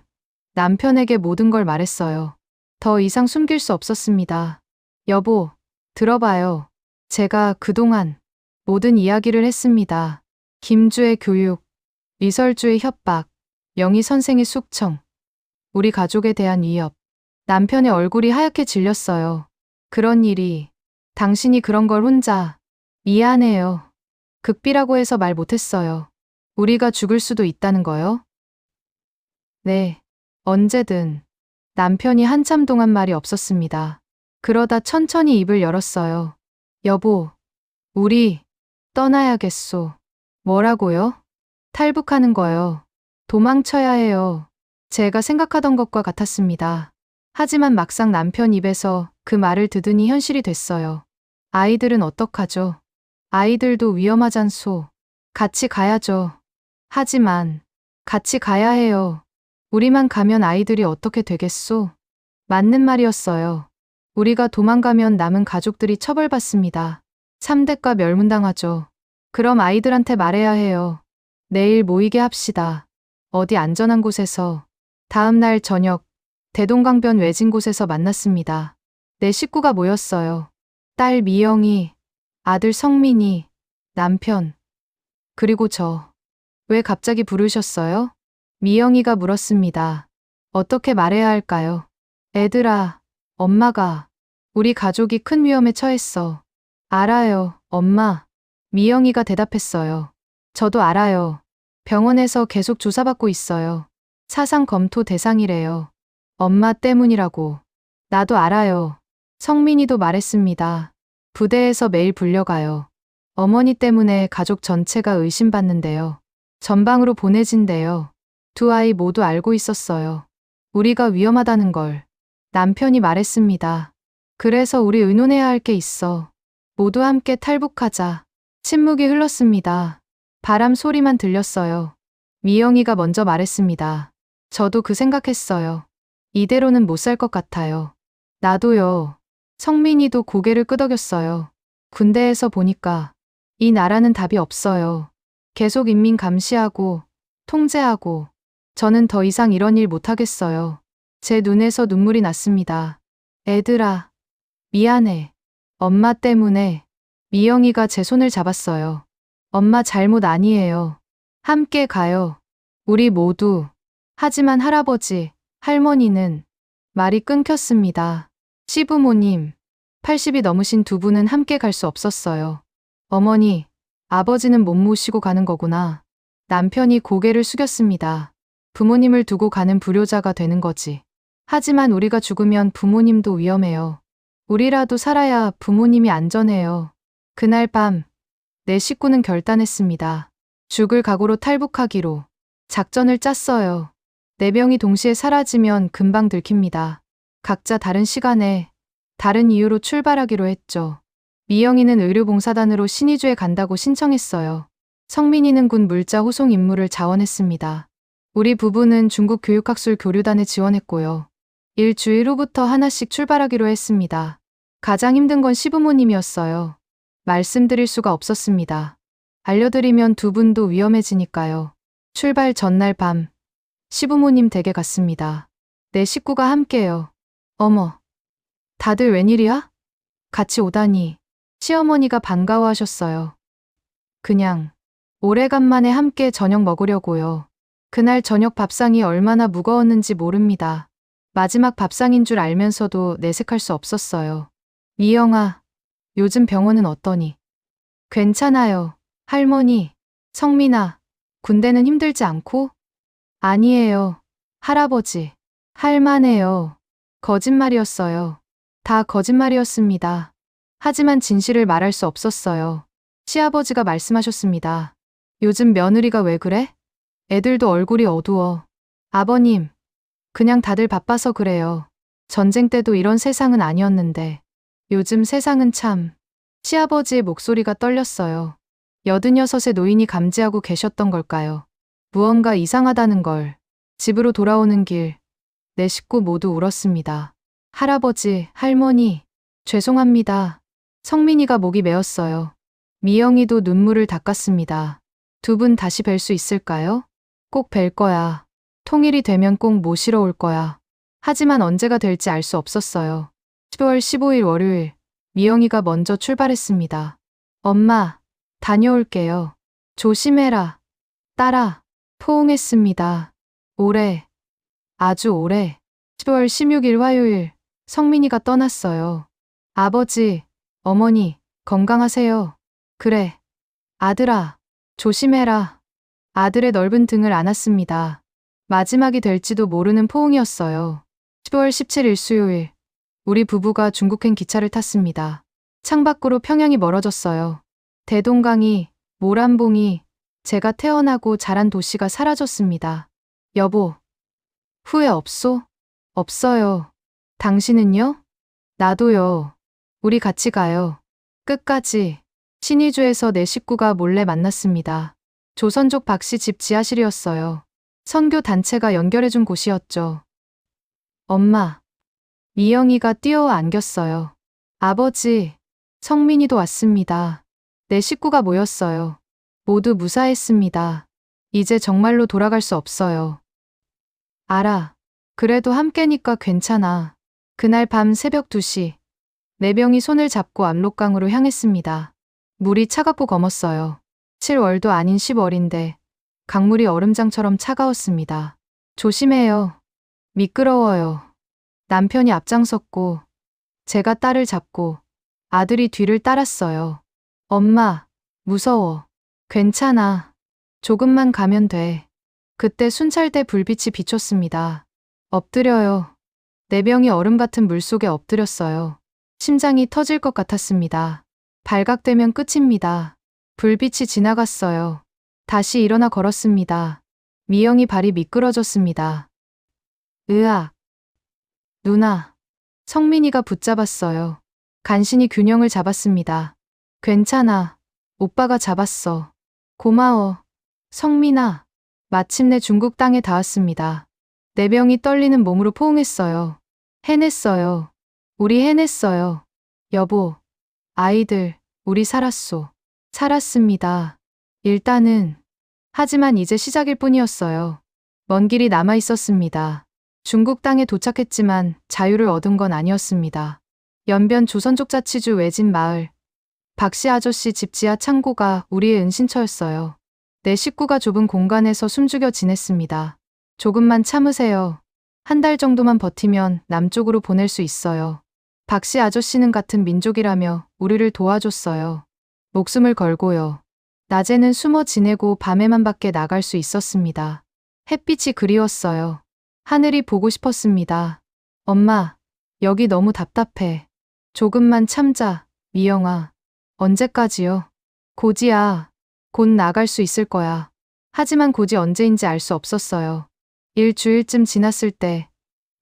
남편에게 모든 걸 말했어요. 더 이상 숨길 수 없었습니다. 여보, 들어봐요. 제가 그동안 모든 이야기를 했습니다. 김주의 교육, 이설주의 협박, 영희 선생의 숙청, 우리 가족에 대한 위협. 남편의 얼굴이 하얗게 질렸어요. 그런 일이, 당신이 그런 걸 혼자. 미안해요. 극비라고 해서 말 못했어요. 우리가 죽을 수도 있다는 거요? 네, 언제든. 남편이 한참 동안 말이 없었습니다. 그러다 천천히 입을 열었어요. 여보, 우리 떠나야겠소. 뭐라고요? 탈북하는 거요. 도망쳐야 해요. 제가 생각하던 것과 같았습니다. 하지만 막상 남편 입에서 그 말을 듣으니 현실이 됐어요. 아이들은 어떡하죠? 아이들도 위험하잖소. 같이 가야죠. 하지만 같이 가야 해요. 우리만 가면 아이들이 어떻게 되겠소? 맞는 말이었어요. 우리가 도망가면 남은 가족들이 처벌받습니다. 3대가 멸문당하죠. 그럼 아이들한테 말해야 해요. 내일 모이게 합시다. 어디 안전한 곳에서. 다음 날 저녁, 대동강변 외진 곳에서 만났습니다. 내 식구가 모였어요. 딸 미영이, 아들 성민이, 남편, 그리고 저. 왜 갑자기 부르셨어요? 미영이가 물었습니다. 어떻게 말해야 할까요? 애들아, 엄마가, 우리 가족이 큰 위험에 처했어. 알아요, 엄마. 미영이가 대답했어요. 저도 알아요. 병원에서 계속 조사받고 있어요. 사상 검토 대상이래요. 엄마 때문이라고. 나도 알아요. 성민이도 말했습니다. 부대에서 매일 불려가요. 어머니 때문에 가족 전체가 의심받는데요. 전방으로 보내진대요. 두 아이 모두 알고 있었어요. 우리가 위험하다는 걸. 남편이 말했습니다. 그래서 우리 의논해야 할 게 있어. 모두 함께 탈북하자. 침묵이 흘렀습니다. 바람 소리만 들렸어요. 미영이가 먼저 말했습니다. 저도 그 생각했어요. 이대로는 못 살 것 같아요. 나도요. 성민이도 고개를 끄덕였어요. 군대에서 보니까 이 나라는 답이 없어요. 계속 인민 감시하고 통제하고 저는 더 이상 이런 일 못하겠어요. 제 눈에서 눈물이 났습니다. 애들아, 미안해. 엄마 때문에. 미영이가 제 손을 잡았어요. 엄마 잘못 아니에요. 함께 가요. 우리 모두. 하지만 할아버지, 할머니는 말이 끊겼습니다. 시부모님, 80이 넘으신 두 분은 함께 갈 수 없었어요. 어머니, 아버지는 못 모시고 가는 거구나. 남편이 고개를 숙였습니다. 부모님을 두고 가는 불효자가 되는 거지. 하지만 우리가 죽으면 부모님도 위험해요. 우리라도 살아야 부모님이 안전해요. 그날 밤, 내 식구는 결단했습니다. 죽을 각오로 탈북하기로. 작전을 짰어요. 4명이 동시에 사라지면 금방 들킵니다. 각자 다른 시간에, 다른 이유로 출발하기로 했죠. 미영이는 의료봉사단으로 신의주에 간다고 신청했어요. 성민이는 군 물자 호송 임무를 자원했습니다. 우리 부부는 중국 교육학술 교류단에 지원했고요. 일주일 후부터 하나씩 출발하기로 했습니다. 가장 힘든 건 시부모님이었어요. 말씀드릴 수가 없었습니다. 알려드리면 두 분도 위험해지니까요. 출발 전날 밤, 시부모님 댁에 갔습니다. 내 식구가 함께요. 어머, 다들 웬일이야? 같이 오다니. 시어머니가 반가워하셨어요. 그냥 오래간만에 함께 저녁 먹으려고요. 그날 저녁 밥상이 얼마나 무거웠는지 모릅니다. 마지막 밥상인 줄 알면서도 내색할 수 없었어요. 미영아, 요즘 병원은 어떠니? 괜찮아요. 할머니, 성민아, 군대는 힘들지 않고? 아니에요. 할아버지, 할만해요. 거짓말이었어요. 다 거짓말이었습니다. 하지만 진실을 말할 수 없었어요. 시아버지가 말씀하셨습니다. 요즘 며느리가 왜 그래? 애들도 얼굴이 어두워. 아버님, 그냥 다들 바빠서 그래요. 전쟁 때도 이런 세상은 아니었는데 요즘 세상은 참. 시아버지의 목소리가 떨렸어요. 86의 노인이 감지하고 계셨던 걸까요? 무언가 이상하다는 걸. 집으로 돌아오는 길, 내 식구 모두 울었습니다. 할아버지, 할머니, 죄송합니다. 성민이가 목이 메었어요. 미영이도 눈물을 닦았습니다. 두 분 다시 뵐 수 있을까요? 꼭 뵐 거야. 통일이 되면 꼭 모시러 올 거야. 하지만 언제가 될지 알 수 없었어요. 10월 15일 월요일, 미영이가 먼저 출발했습니다. 엄마, 다녀올게요. 조심해라. 딸아, 포옹했습니다. 오래, 아주 오래. 10월 16일 화요일, 성민이가 떠났어요. 아버지, 어머니, 건강하세요. 그래. 아들아, 조심해라. 아들의 넓은 등을 안았습니다. 마지막이 될지도 모르는 포옹이었어요. 10월 17일 수요일, 우리 부부가 중국행 기차를 탔습니다. 창밖으로 평양이 멀어졌어요. 대동강이, 모란봉이, 제가 태어나고 자란 도시가 사라졌습니다. 여보, 후회 없소? 없어요. 당신은요? 나도요. 우리 같이 가요. 끝까지. 신의주에서 내 식구가 몰래 만났습니다. 조선족 박씨 집 지하실이었어요. 선교 단체가 연결해준 곳이었죠. 엄마, 미영이가 뛰어와 안겼어요. 아버지, 성민이도 왔습니다. 내 식구가 모였어요. 모두 무사했습니다. 이제 정말로 돌아갈 수 없어요. 알아. 그래도 함께니까 괜찮아. 그날 밤 새벽 2시, 네 명이 손을 잡고 압록강으로 향했습니다. 물이 차갑고 검었어요. 7월도 아닌 10월인데 강물이 얼음장처럼 차가웠습니다. 조심해요. 미끄러워요. 남편이 앞장섰고 제가 딸을 잡고 아들이 뒤를 따랐어요. 엄마, 무서워. 괜찮아. 조금만 가면 돼. 그때 순찰대 불빛이 비쳤습니다. 엎드려요. 네 명이 얼음 같은 물속에 엎드렸어요. 심장이 터질 것 같았습니다. 발각되면 끝입니다. 불빛이 지나갔어요. 다시 일어나 걸었습니다. 미영이 발이 미끄러졌습니다. 으악. 누나. 성민이가 붙잡았어요. 간신히 균형을 잡았습니다. 괜찮아. 오빠가 잡았어. 고마워. 성민아. 마침내 중국 땅에 닿았습니다. 네 명이 떨리는 몸으로 포옹했어요. 해냈어요. 우리 해냈어요. 여보. 아이들, 우리 살았소. 살았습니다. 일단은. 하지만 이제 시작일 뿐이었어요. 먼 길이 남아 있었습니다. 중국 땅에 도착했지만 자유를 얻은 건 아니었습니다. 연변 조선족 자치주 외진 마을. 박씨 아저씨 집 지하 창고가 우리의 은신처였어요. 내 식구가 좁은 공간에서 숨죽여 지냈습니다. 조금만 참으세요. 한 달 정도만 버티면 남쪽으로 보낼 수 있어요. 박씨 아저씨는 같은 민족이라며 우리를 도와줬어요. 목숨을 걸고요. 낮에는 숨어 지내고 밤에만 밖에 나갈 수 있었습니다. 햇빛이 그리웠어요. 하늘이 보고 싶었습니다. 엄마, 여기 너무 답답해. 조금만 참자, 미영아. 언제까지요? 곧이야. 곧 나갈 수 있을 거야. 하지만 곧이 언제인지 알 수 없었어요. 일주일쯤 지났을 때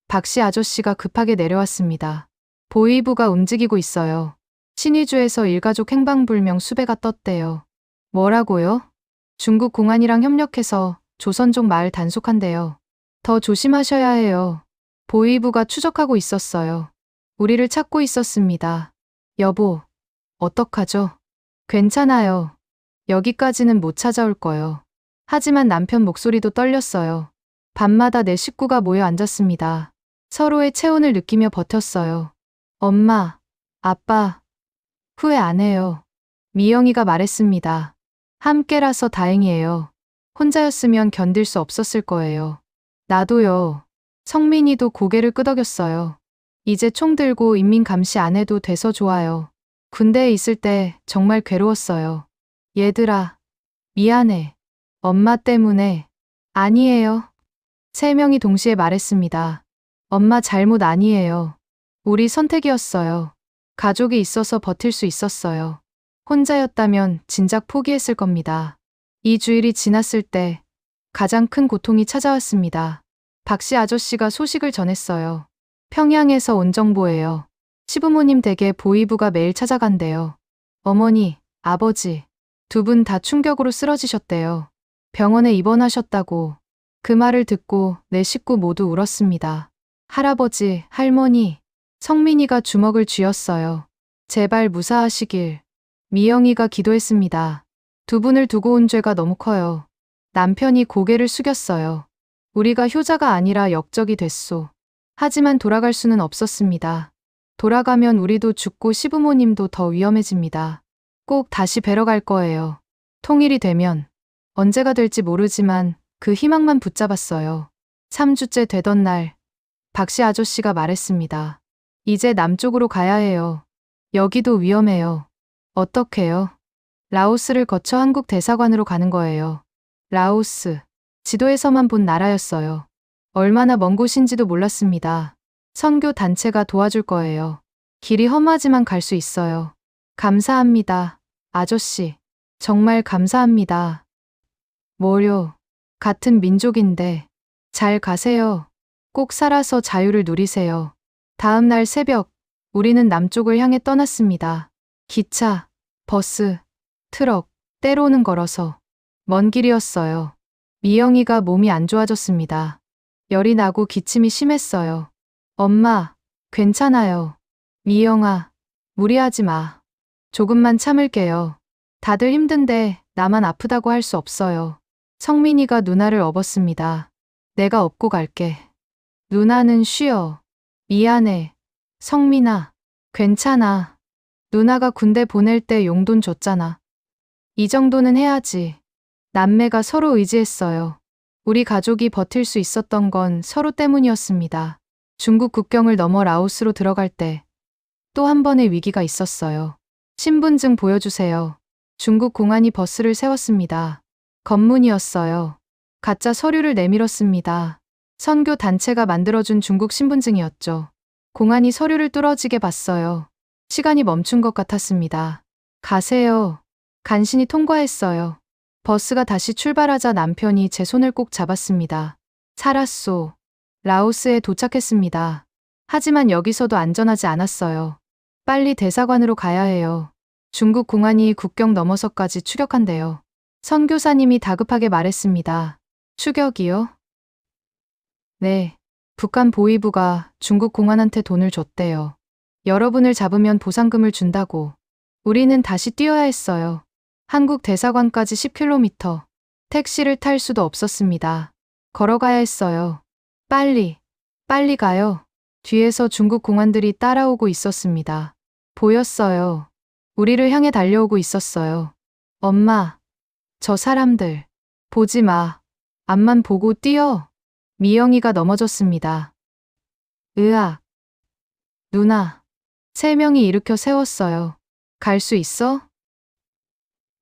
박씨 아저씨가 급하게 내려왔습니다. 보위부가 움직이고 있어요. 신의주에서 일가족 행방불명 수배가 떴대요. 뭐라고요? 중국 공안이랑 협력해서 조선족 마을 단속한대요. 더 조심하셔야 해요. 보위부가 추적하고 있었어요. 우리를 찾고 있었습니다. 여보, 어떡하죠? 괜찮아요. 여기까지는 못 찾아올 거요. 하지만 남편 목소리도 떨렸어요. 밤마다 내 식구가 모여 앉았습니다. 서로의 체온을 느끼며 버텼어요. 엄마, 아빠, 후회 안 해요. 미영이가 말했습니다. 함께라서 다행이에요. 혼자였으면 견딜 수 없었을 거예요. 나도요. 성민이도 고개를 끄덕였어요. 이제 총 들고 인민 감시 안 해도 돼서 좋아요. 군대에 있을 때 정말 괴로웠어요. 얘들아, 미안해. 엄마 때문에. 아니에요. 세 명이 동시에 말했습니다. 엄마 잘못 아니에요. 우리 선택이었어요. 가족이 있어서 버틸 수 있었어요. 혼자였다면 진작 포기했을 겁니다. 이 주일이 지났을 때 가장 큰 고통이 찾아왔습니다. 박씨 아저씨가 소식을 전했어요. 평양에서 온 정보예요. 시부모님 댁에 보이부가 매일 찾아간대요. 어머니, 아버지, 두 분 다 충격으로 쓰러지셨대요. 병원에 입원하셨다고. 그 말을 듣고 내 식구 모두 울었습니다. 할아버지, 할머니, 성민이가 주먹을 쥐었어요. 제발 무사하시길. 미영이가 기도했습니다. 두 분을 두고 온 죄가 너무 커요. 남편이 고개를 숙였어요. 우리가 효자가 아니라 역적이 됐소. 하지만 돌아갈 수는 없었습니다. 돌아가면 우리도 죽고 시부모님도 더 위험해집니다. 꼭 다시 뵈러 갈 거예요. 통일이 되면. 언제가 될지 모르지만 그 희망만 붙잡았어요. 3주째 되던 날, 박씨 아저씨가 말했습니다. 이제 남쪽으로 가야 해요. 여기도 위험해요. 어떡해요? 라오스를 거쳐 한국 대사관으로 가는 거예요. 라오스. 지도에서만 본 나라였어요. 얼마나 먼 곳인지도 몰랐습니다. 선교 단체가 도와줄 거예요. 길이 험하지만 갈 수 있어요. 감사합니다. 아저씨. 정말 감사합니다. 뭐요? 같은 민족인데. 잘 가세요. 꼭 살아서 자유를 누리세요. 다음 날 새벽, 우리는 남쪽을 향해 떠났습니다. 기차, 버스, 트럭, 때로는 걸어서. 먼 길이었어요. 미영이가 몸이 안 좋아졌습니다. 열이 나고 기침이 심했어요. 엄마, 괜찮아요. 미영아, 무리하지 마. 조금만 참을게요. 다들 힘든데 나만 아프다고 할 수 없어요. 성민이가 누나를 업었습니다. 내가 업고 갈게. 누나는 쉬어. 미안해. 성민아, 괜찮아. 누나가 군대 보낼 때 용돈 줬잖아. 이 정도는 해야지. 남매가 서로 의지했어요. 우리 가족이 버틸 수 있었던 건 서로 때문이었습니다. 중국 국경을 넘어 라오스로 들어갈 때 또 한 번의 위기가 있었어요. 신분증 보여주세요. 중국 공안이 버스를 세웠습니다. 검문이었어요. 가짜 서류를 내밀었습니다. 선교 단체가 만들어준 중국 신분증이었죠. 공안이 서류를 뚫어지게 봤어요. 시간이 멈춘 것 같았습니다. 가세요. 간신히 통과했어요. 버스가 다시 출발하자 남편이 제 손을 꼭 잡았습니다. 살았소. 라오스에 도착했습니다. 하지만 여기서도 안전하지 않았어요. 빨리 대사관으로 가야 해요. 중국 공안이 국경 너머서까지 추격한대요. 선교사님이 다급하게 말했습니다. 추격이요? 네. 북한 보위부가 중국 공안한테 돈을 줬대요. 여러분을 잡으면 보상금을 준다고. 우리는 다시 뛰어야 했어요. 한국 대사관까지 10km. 택시를 탈 수도 없었습니다. 걸어가야 했어요. 빨리 가요. 뒤에서 중국 공안들이 따라오고 있었습니다. 보였어요. 우리를 향해 달려오고 있었어요. 엄마, 저 사람들. 보지 마. 앞만 보고 뛰어. 미영이가 넘어졌습니다. 으악. 누나. 3명이 일으켜 세웠어요. 갈 수 있어?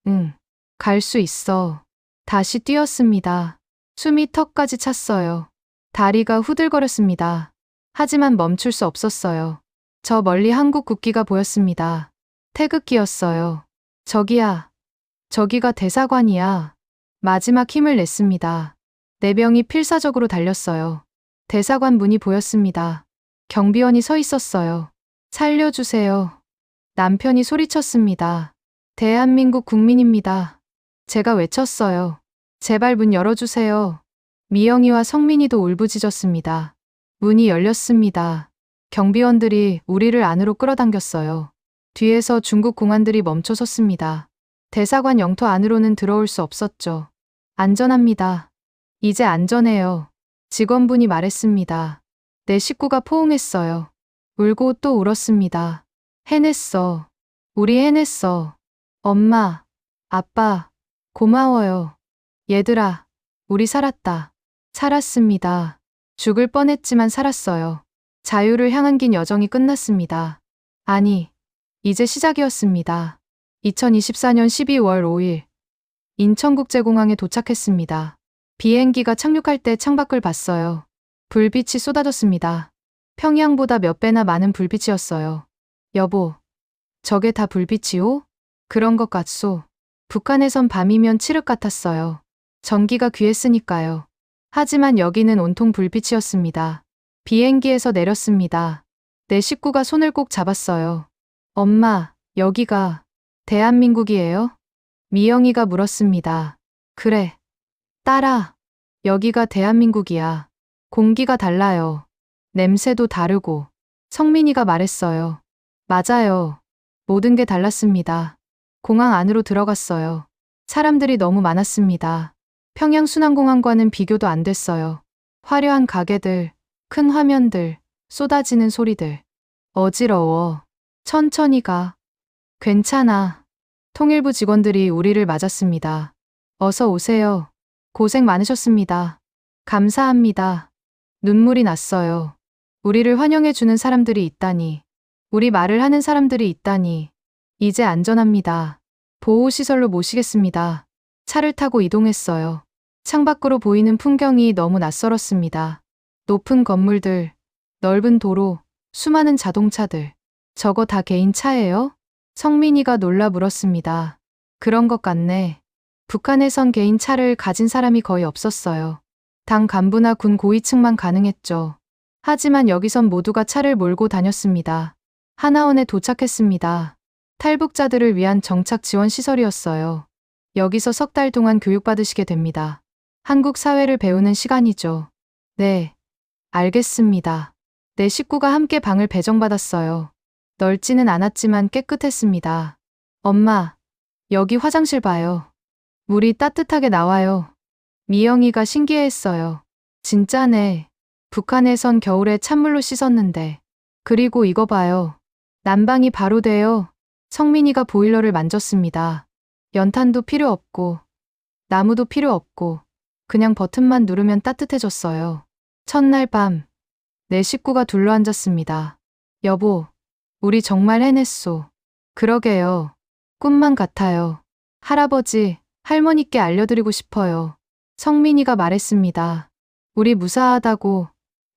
응. 갈 수 있어. 다시 뛰었습니다. 숨이 턱까지 찼어요. 다리가 후들거렸습니다. 하지만 멈출 수 없었어요. 저 멀리 한국 국기가 보였습니다. 태극기였어요. 저기야. 저기가 대사관이야. 마지막 힘을 냈습니다. 4명이 필사적으로 달렸어요. 대사관 문이 보였습니다. 경비원이 서 있었어요. 살려주세요. 남편이 소리쳤습니다. 대한민국 국민입니다. 제가 외쳤어요. 제발 문 열어주세요. 미영이와 성민이도 울부짖었습니다. 문이 열렸습니다. 경비원들이 우리를 안으로 끌어당겼어요. 뒤에서 중국 공안들이 멈춰 섰습니다. 대사관 영토 안으로는 들어올 수 없었죠. 안전합니다. 이제 안전해요. 직원분이 말했습니다. 내 식구가 포옹했어요. 울고 또 울었습니다. 해냈어. 우리 해냈어. 엄마, 아빠, 고마워요. 얘들아, 우리 살았다. 살았습니다. 죽을 뻔했지만 살았어요. 자유를 향한 긴 여정이 끝났습니다. 아니, 이제 시작이었습니다. 2024년 12월 5일, 인천국제공항에 도착했습니다. 비행기가 착륙할 때 창밖을 봤어요. 불빛이 쏟아졌습니다. 평양보다 몇 배나 많은 불빛이었어요. 여보, 저게 다 불빛이오? 그런 것 같소. 북한에선 밤이면 칠흑 같았어요. 전기가 귀했으니까요. 하지만 여기는 온통 불빛이었습니다. 비행기에서 내렸습니다. 내 식구가 손을 꼭 잡았어요. 엄마, 여기가 대한민국이에요? 미영이가 물었습니다. 그래. 딸아, 여기가 대한민국이야. 공기가 달라요. 냄새도 다르고. 성민이가 말했어요. 맞아요. 모든 게 달랐습니다. 공항 안으로 들어갔어요. 사람들이 너무 많았습니다. 평양순환공항과는 비교도 안 됐어요. 화려한 가게들, 큰 화면들, 쏟아지는 소리들. 어지러워. 천천히 가. 괜찮아. 통일부 직원들이 우리를 맞았습니다. 어서 오세요. 고생 많으셨습니다. 감사합니다. 눈물이 났어요. 우리를 환영해주는 사람들이 있다니. 우리 말을 하는 사람들이 있다니. 이제 안전합니다. 보호시설로 모시겠습니다. 차를 타고 이동했어요. 창밖으로 보이는 풍경이 너무 낯설었습니다. 높은 건물들, 넓은 도로, 수많은 자동차들. 저거 다 개인 차예요? 성민이가 놀라 물었습니다. 그런 것 같네. 북한에선 개인 차를 가진 사람이 거의 없었어요. 당 간부나 군 고위층만 가능했죠. 하지만 여기선 모두가 차를 몰고 다녔습니다. 하나원에 도착했습니다. 탈북자들을 위한 정착 지원 시설이었어요. 여기서 석 달 동안 교육받으시게 됩니다. 한국 사회를 배우는 시간이죠. 네, 알겠습니다. 내 식구가 함께 방을 배정받았어요. 넓지는 않았지만 깨끗했습니다. 엄마, 여기 화장실 봐요. 물이 따뜻하게 나와요. 미영이가 신기해했어요. 진짜네. 북한에선 겨울에 찬물로 씻었는데. 그리고 이거 봐요. 난방이 바로 돼요. 성민이가 보일러를 만졌습니다. 연탄도 필요 없고, 나무도 필요 없고, 그냥 버튼만 누르면 따뜻해졌어요. 첫날 밤, 내 식구가 둘러앉았습니다. 여보, 우리 정말 해냈소. 그러게요. 꿈만 같아요. 할아버지, 할머니께 알려드리고 싶어요. 성민이가 말했습니다. 우리 무사하다고,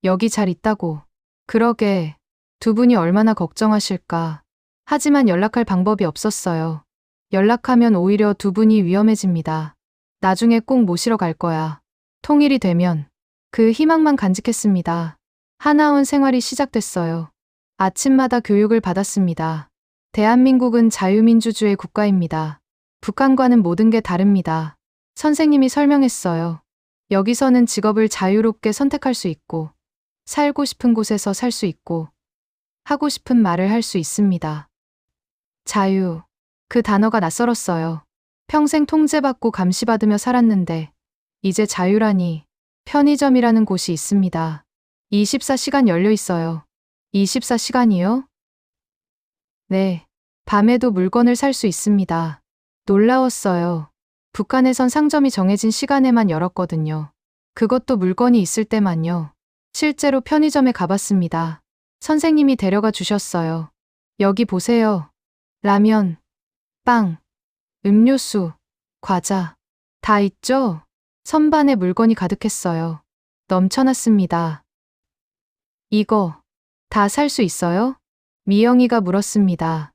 여기 잘 있다고. 그러게, 두 분이 얼마나 걱정하실까. 하지만 연락할 방법이 없었어요. 연락하면 오히려 두 분이 위험해집니다. 나중에 꼭 모시러 갈 거야. 통일이 되면. 그 희망만 간직했습니다. 하나원 생활이 시작됐어요. 아침마다 교육을 받았습니다. 대한민국은 자유민주주의 국가입니다. 북한과는 모든 게 다릅니다. 선생님이 설명했어요. 여기서는 직업을 자유롭게 선택할 수 있고, 살고 싶은 곳에서 살 수 있고, 하고 싶은 말을 할 수 있습니다. 자유. 그 단어가 낯설었어요. 평생 통제받고 감시받으며 살았는데, 이제 자유라니. 편의점이라는 곳이 있습니다. 24시간 열려 있어요. 24시간이요? 네. 밤에도 물건을 살 수 있습니다. 놀라웠어요. 북한에선 상점이 정해진 시간에만 열었거든요. 그것도 물건이 있을 때만요. 실제로 편의점에 가봤습니다. 선생님이 데려가 주셨어요. 여기 보세요. 라면, 빵, 음료수, 과자. 다 있죠? 선반에 물건이 가득했어요. 넘쳐났습니다. 이거 다 살 수 있어요? 미영이가 물었습니다.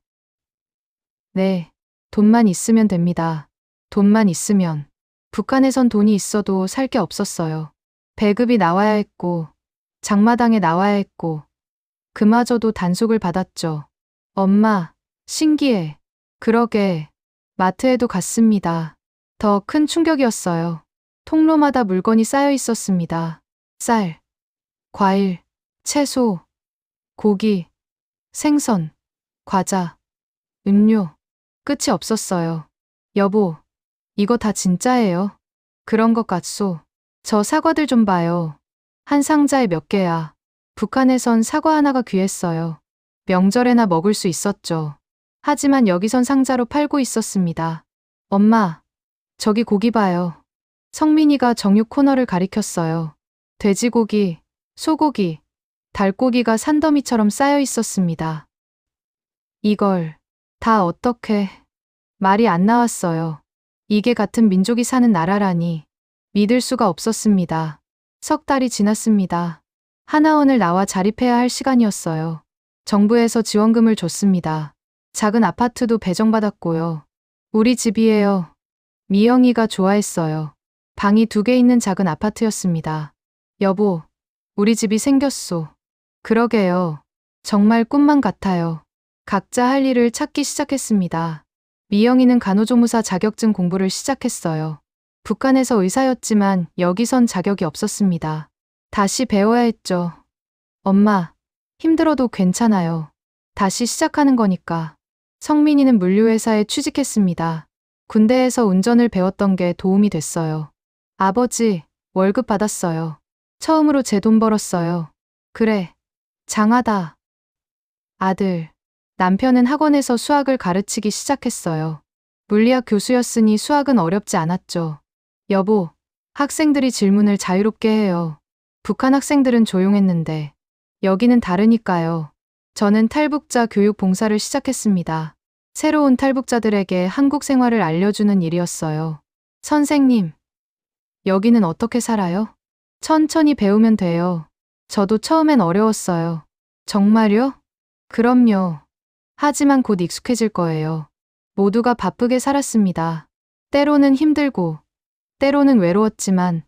네, 돈만 있으면 됩니다. 돈만 있으면. 북한에선 돈이 있어도 살 게 없었어요. 배급이 나와야 했고, 장마당에 나와야 했고, 그마저도 단속을 받았죠. 엄마, 신기해. 그러게, 마트에도 갔습니다. 더 큰 충격이었어요. 통로마다 물건이 쌓여 있었습니다. 쌀, 과일, 채소, 고기, 생선, 과자, 음료. 끝이 없었어요. 여보, 이거 다 진짜예요? 그런 것 같소. 저 사과들 좀 봐요. 한 상자에 몇 개야. 북한에선 사과 하나가 귀했어요. 명절에나 먹을 수 있었죠. 하지만 여기선 상자로 팔고 있었습니다. 엄마, 저기 고기 봐요. 성민이가 정육 코너를 가리켰어요. 돼지고기, 소고기, 닭고기가 산더미처럼 쌓여 있었습니다. 이걸 다 어떻게... 말이 안 나왔어요. 이게 같은 민족이 사는 나라라니 믿을 수가 없었습니다. 석 달이 지났습니다. 하나원을 나와 자립해야 할 시간이었어요. 정부에서 지원금을 줬습니다. 작은 아파트도 배정받았고요. 우리 집이에요. 미영이가 좋아했어요. 방이 2개 있는 작은 아파트였습니다. 여보, 우리 집이 생겼소. 그러게요. 정말 꿈만 같아요. 각자 할 일을 찾기 시작했습니다. 미영이는 간호조무사 자격증 공부를 시작했어요. 북한에서 의사였지만 여기선 자격이 없었습니다. 다시 배워야 했죠. 엄마, 힘들어도 괜찮아요. 다시 시작하는 거니까. 성민이는 물류회사에 취직했습니다. 군대에서 운전을 배웠던 게 도움이 됐어요. 아버지, 월급 받았어요. 처음으로 제 돈 벌었어요. 그래, 장하다. 아들, 남편은 학원에서 수학을 가르치기 시작했어요. 물리학 교수였으니 수학은 어렵지 않았죠. 여보, 학생들이 질문을 자유롭게 해요. 북한 학생들은 조용했는데 여기는 다르니까요. 저는 탈북자 교육 봉사를 시작했습니다. 새로운 탈북자들에게 한국 생활을 알려주는 일이었어요. 선생님, 여기는 어떻게 살아요? 천천히 배우면 돼요. 저도 처음엔 어려웠어요. 정말요? 그럼요. 하지만 곧 익숙해질 거예요. 모두가 바쁘게 살았습니다. 때로는 힘들고, 때로는 외로웠지만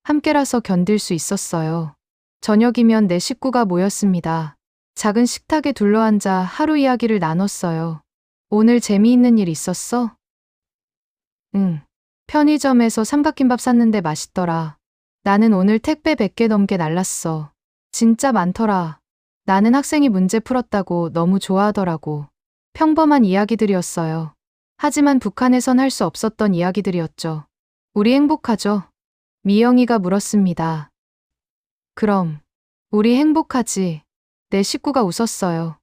함께라서 견딜 수 있었어요. 저녁이면 내 식구가 모였습니다. 작은 식탁에 둘러앉아 하루 이야기를 나눴어요. 오늘 재미있는 일 있었어? 응. 편의점에서 삼각김밥 샀는데 맛있더라. 나는 오늘 택배 100개 넘게 날랐어. 진짜 많더라. 나는 학생이 문제 풀었다고 너무 좋아하더라고. 평범한 이야기들이었어요. 하지만 북한에선 할 수 없었던 이야기들이었죠. 우리 행복하죠? 미영이가 물었습니다. 그럼, 우리 행복하지? 내 식구가 웃었어요.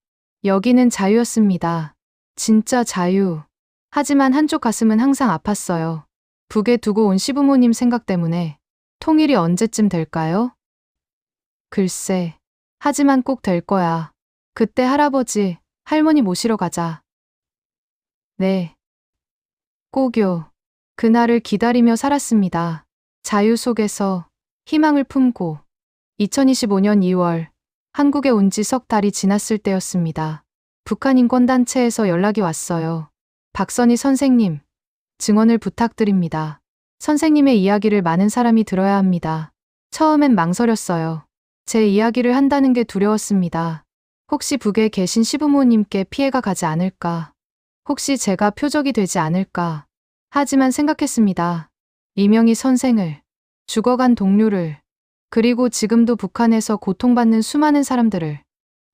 여기는 자유였습니다. 진짜 자유. 하지만 한쪽 가슴은 항상 아팠어요. 북에 두고 온 시부모님 생각 때문에. 통일이 언제쯤 될까요? 글쎄. 하지만 꼭 될 거야. 그때 할아버지, 할머니 모시러 가자. 네. 꼭요. 그날을 기다리며 살았습니다. 자유 속에서 희망을 품고. 2025년 2월, 한국에 온 지 석 달이 지났을 때였습니다. 북한 인권단체에서 연락이 왔어요. 박선희 선생님, 증언을 부탁드립니다. 선생님의 이야기를 많은 사람이 들어야 합니다. 처음엔 망설였어요. 제 이야기를 한다는 게 두려웠습니다. 혹시 북에 계신 시부모님께 피해가 가지 않을까? 혹시 제가 표적이 되지 않을까? 하지만 생각했습니다. 이명희 선생을, 죽어간 동료를, 그리고 지금도 북한에서 고통받는 수많은 사람들을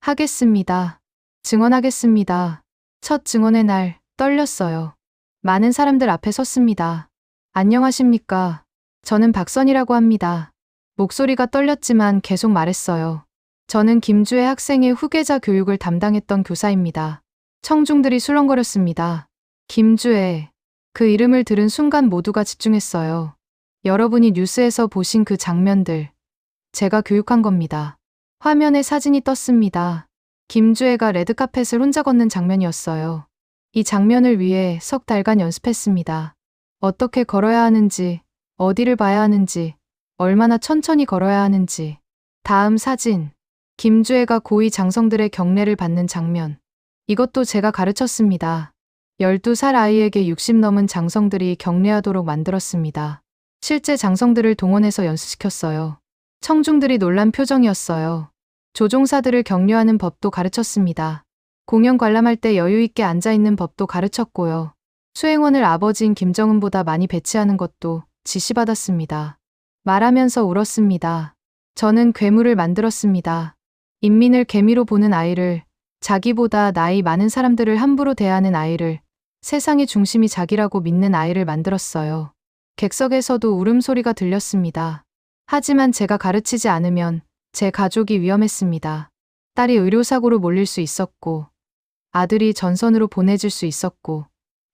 하겠습니다. 증언하겠습니다. 첫 증언의 날 떨렸어요. 많은 사람들 앞에 섰습니다. 안녕하십니까? 저는 박선희라고 합니다. 목소리가 떨렸지만 계속 말했어요. 저는 김주혜 학생의 후계자 교육을 담당했던 교사입니다. 청중들이 술렁거렸습니다. 김주혜. 그 이름을 들은 순간 모두가 집중했어요. 여러분이 뉴스에서 보신 그 장면들. 제가 교육한 겁니다. 화면에 사진이 떴습니다. 김주혜가 레드카펫을 혼자 걷는 장면이었어요. 이 장면을 위해 석 달간 연습했습니다. 어떻게 걸어야 하는지, 어디를 봐야 하는지, 얼마나 천천히 걸어야 하는지. 다음 사진. 김주혜가 고위 장성들의 경례를 받는 장면. 이것도 제가 가르쳤습니다. 12살 아이에게 60 넘은 장성들이 경례하도록 만들었습니다. 실제 장성들을 동원해서 연습시켰어요. 청중들이 놀란 표정이었어요. 조종사들을 격려하는 법도 가르쳤습니다. 공연 관람할 때 여유 있게 앉아있는 법도 가르쳤고요. 수행원을 아버지인 김정은보다 많이 배치하는 것도 지시받았습니다. 말하면서 울었습니다. 저는 괴물을 만들었습니다. 인민을 개미로 보는 아이를, 자기보다 나이 많은 사람들을 함부로 대하는 아이를, 세상의 중심이 자기라고 믿는 아이를 만들었어요. 객석에서도 울음소리가 들렸습니다. 하지만 제가 가르치지 않으면 제 가족이 위험했습니다. 딸이 의료사고로 몰릴 수 있었고, 아들이 전선으로 보내질 수 있었고,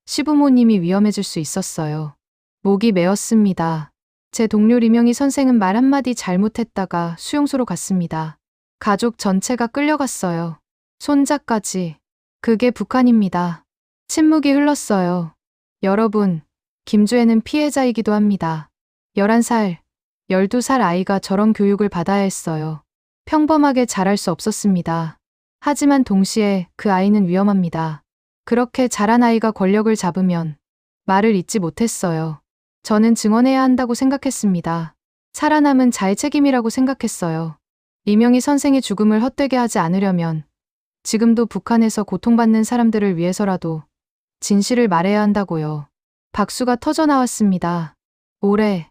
시부모님이 위험해질 수 있었어요. 목이 메었습니다. 제 동료 리명희 선생은 말 한마디 잘못했다가 수용소로 갔습니다. 가족 전체가 끌려갔어요. 손자까지. 그게 북한입니다. 침묵이 흘렀어요. 여러분, 김주혜는 피해자이기도 합니다. 11살, 12살 아이가 저런 교육을 받아야 했어요. 평범하게 자랄 수 없었습니다. 하지만 동시에 그 아이는 위험합니다. 그렇게 자란 아이가 권력을 잡으면 말을 잇지 못했어요. 저는 증언해야 한다고 생각했습니다. 살아남은 자의 책임이라고 생각했어요. 이명희 선생의 죽음을 헛되게 하지 않으려면 지금도 북한에서 고통받는 사람들을 위해서라도 진실을 말해야 한다고요. 박수가 터져 나왔습니다. 오래,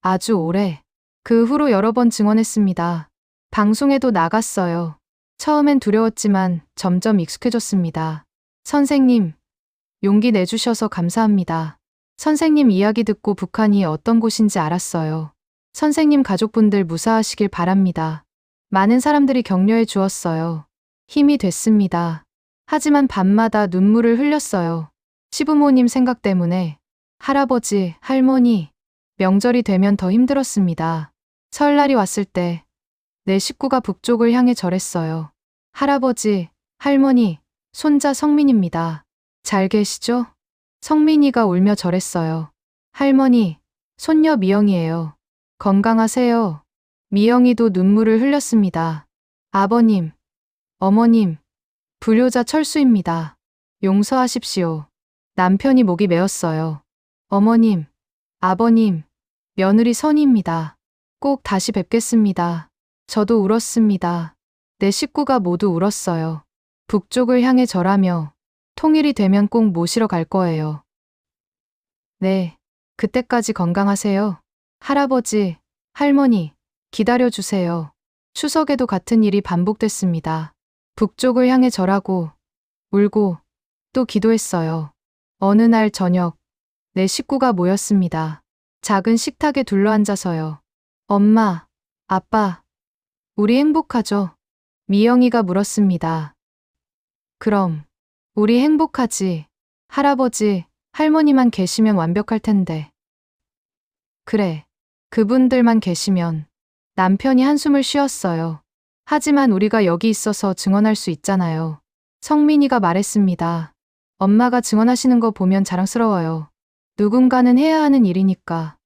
아주 오래. 그 후로 여러 번 증언했습니다. 방송에도 나갔어요. 처음엔 두려웠지만 점점 익숙해졌습니다. 선생님, 용기 내주셔서 감사합니다. 선생님 이야기 듣고 북한이 어떤 곳인지 알았어요. 선생님 가족분들 무사하시길 바랍니다. 많은 사람들이 격려해 주었어요. 힘이 됐습니다. 하지만 밤마다 눈물을 흘렸어요. 시부모님 생각 때문에 할아버지, 할머니, 명절이 되면 더 힘들었습니다. 설날이 왔을 때 내 식구가 북쪽을 향해 절했어요. 할아버지, 할머니, 손자 성민입니다. 잘 계시죠? 성민이가 울며 절했어요. 할머니, 손녀 미영이에요. 건강하세요. 미영이도 눈물을 흘렸습니다. 아버님, 어머님, 불효자 철수입니다. 용서하십시오. 남편이 목이 메었어요. 어머님, 아버님, 며느리 선희입니다. 꼭 다시 뵙겠습니다. 저도 울었습니다. 내 식구가 모두 울었어요. 북쪽을 향해 절하며 통일이 되면 꼭 모시러 갈 거예요. 네, 그때까지 건강하세요. 할아버지, 할머니, 기다려주세요. 추석에도 같은 일이 반복됐습니다. 북쪽을 향해 절하고, 울고, 또 기도했어요. 어느 날 저녁, 내 식구가 모였습니다. 작은 식탁에 둘러앉아서요. 엄마, 아빠, 우리 행복하죠? 미영이가 물었습니다. 그럼, 우리 행복하지. 할아버지, 할머니만 계시면 완벽할 텐데. 그래, 그분들만 계시면. 남편이 한숨을 쉬었어요. 하지만 우리가 여기 있어서 증언할 수 있잖아요. 성민이가 말했습니다. 엄마가 증언하시는 거 보면 자랑스러워요. 누군가는 해야 하는 일이니까.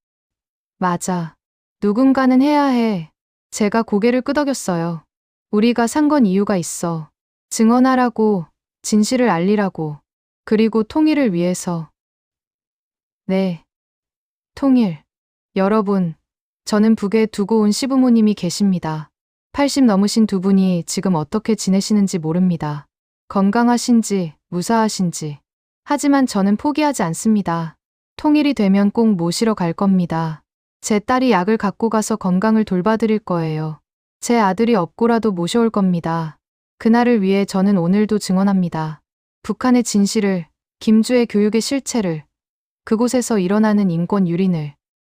맞아. 누군가는 해야 해. 제가 고개를 끄덕였어요. 우리가 산 건 이유가 있어. 증언하라고, 진실을 알리라고, 그리고 통일을 위해서. 네. 통일. 여러분, 저는 북에 두고 온 시부모님이 계십니다. 80 넘으신 두 분이 지금 어떻게 지내시는지 모릅니다. 건강하신지, 무사하신지. 하지만 저는 포기하지 않습니다. 통일이 되면 꼭 모시러 갈 겁니다. 제 딸이 약을 갖고 가서 건강을 돌봐드릴 거예요. 제 아들이 업고라도 모셔올 겁니다. 그날을 위해 저는 오늘도 증언합니다. 북한의 진실을, 김주의 교육의 실체를, 그곳에서 일어나는 인권 유린을.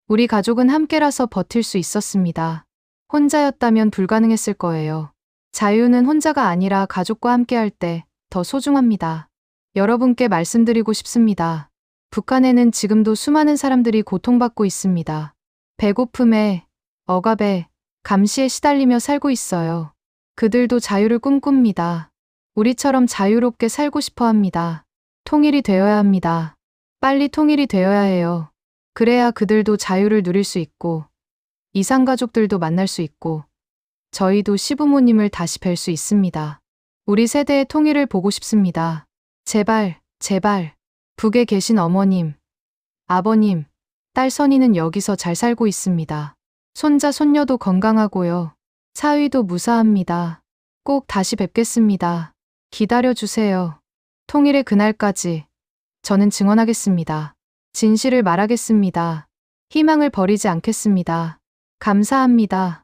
우리 가족은 함께라서 버틸 수 있었습니다. 혼자였다면 불가능했을 거예요. 자유는 혼자가 아니라 가족과 함께할 때 더 소중합니다. 여러분께 말씀드리고 싶습니다. 북한에는 지금도 수많은 사람들이 고통받고 있습니다. 배고픔에, 억압에, 감시에 시달리며 살고 있어요. 그들도 자유를 꿈꿉니다. 우리처럼 자유롭게 살고 싶어 합니다. 통일이 되어야 합니다. 빨리 통일이 되어야 해요. 그래야 그들도 자유를 누릴 수 있고, 이산가족들도 만날 수 있고, 저희도 시부모님을 다시 뵐 수 있습니다. 우리 세대의 통일을 보고 싶습니다. 제발, 제발. 북에 계신 어머님, 아버님, 딸 선이는 여기서 잘 살고 있습니다. 손자, 손녀도 건강하고요. 사위도 무사합니다. 꼭 다시 뵙겠습니다. 기다려주세요. 통일의 그날까지 저는 증언하겠습니다. 진실을 말하겠습니다. 희망을 버리지 않겠습니다. 감사합니다.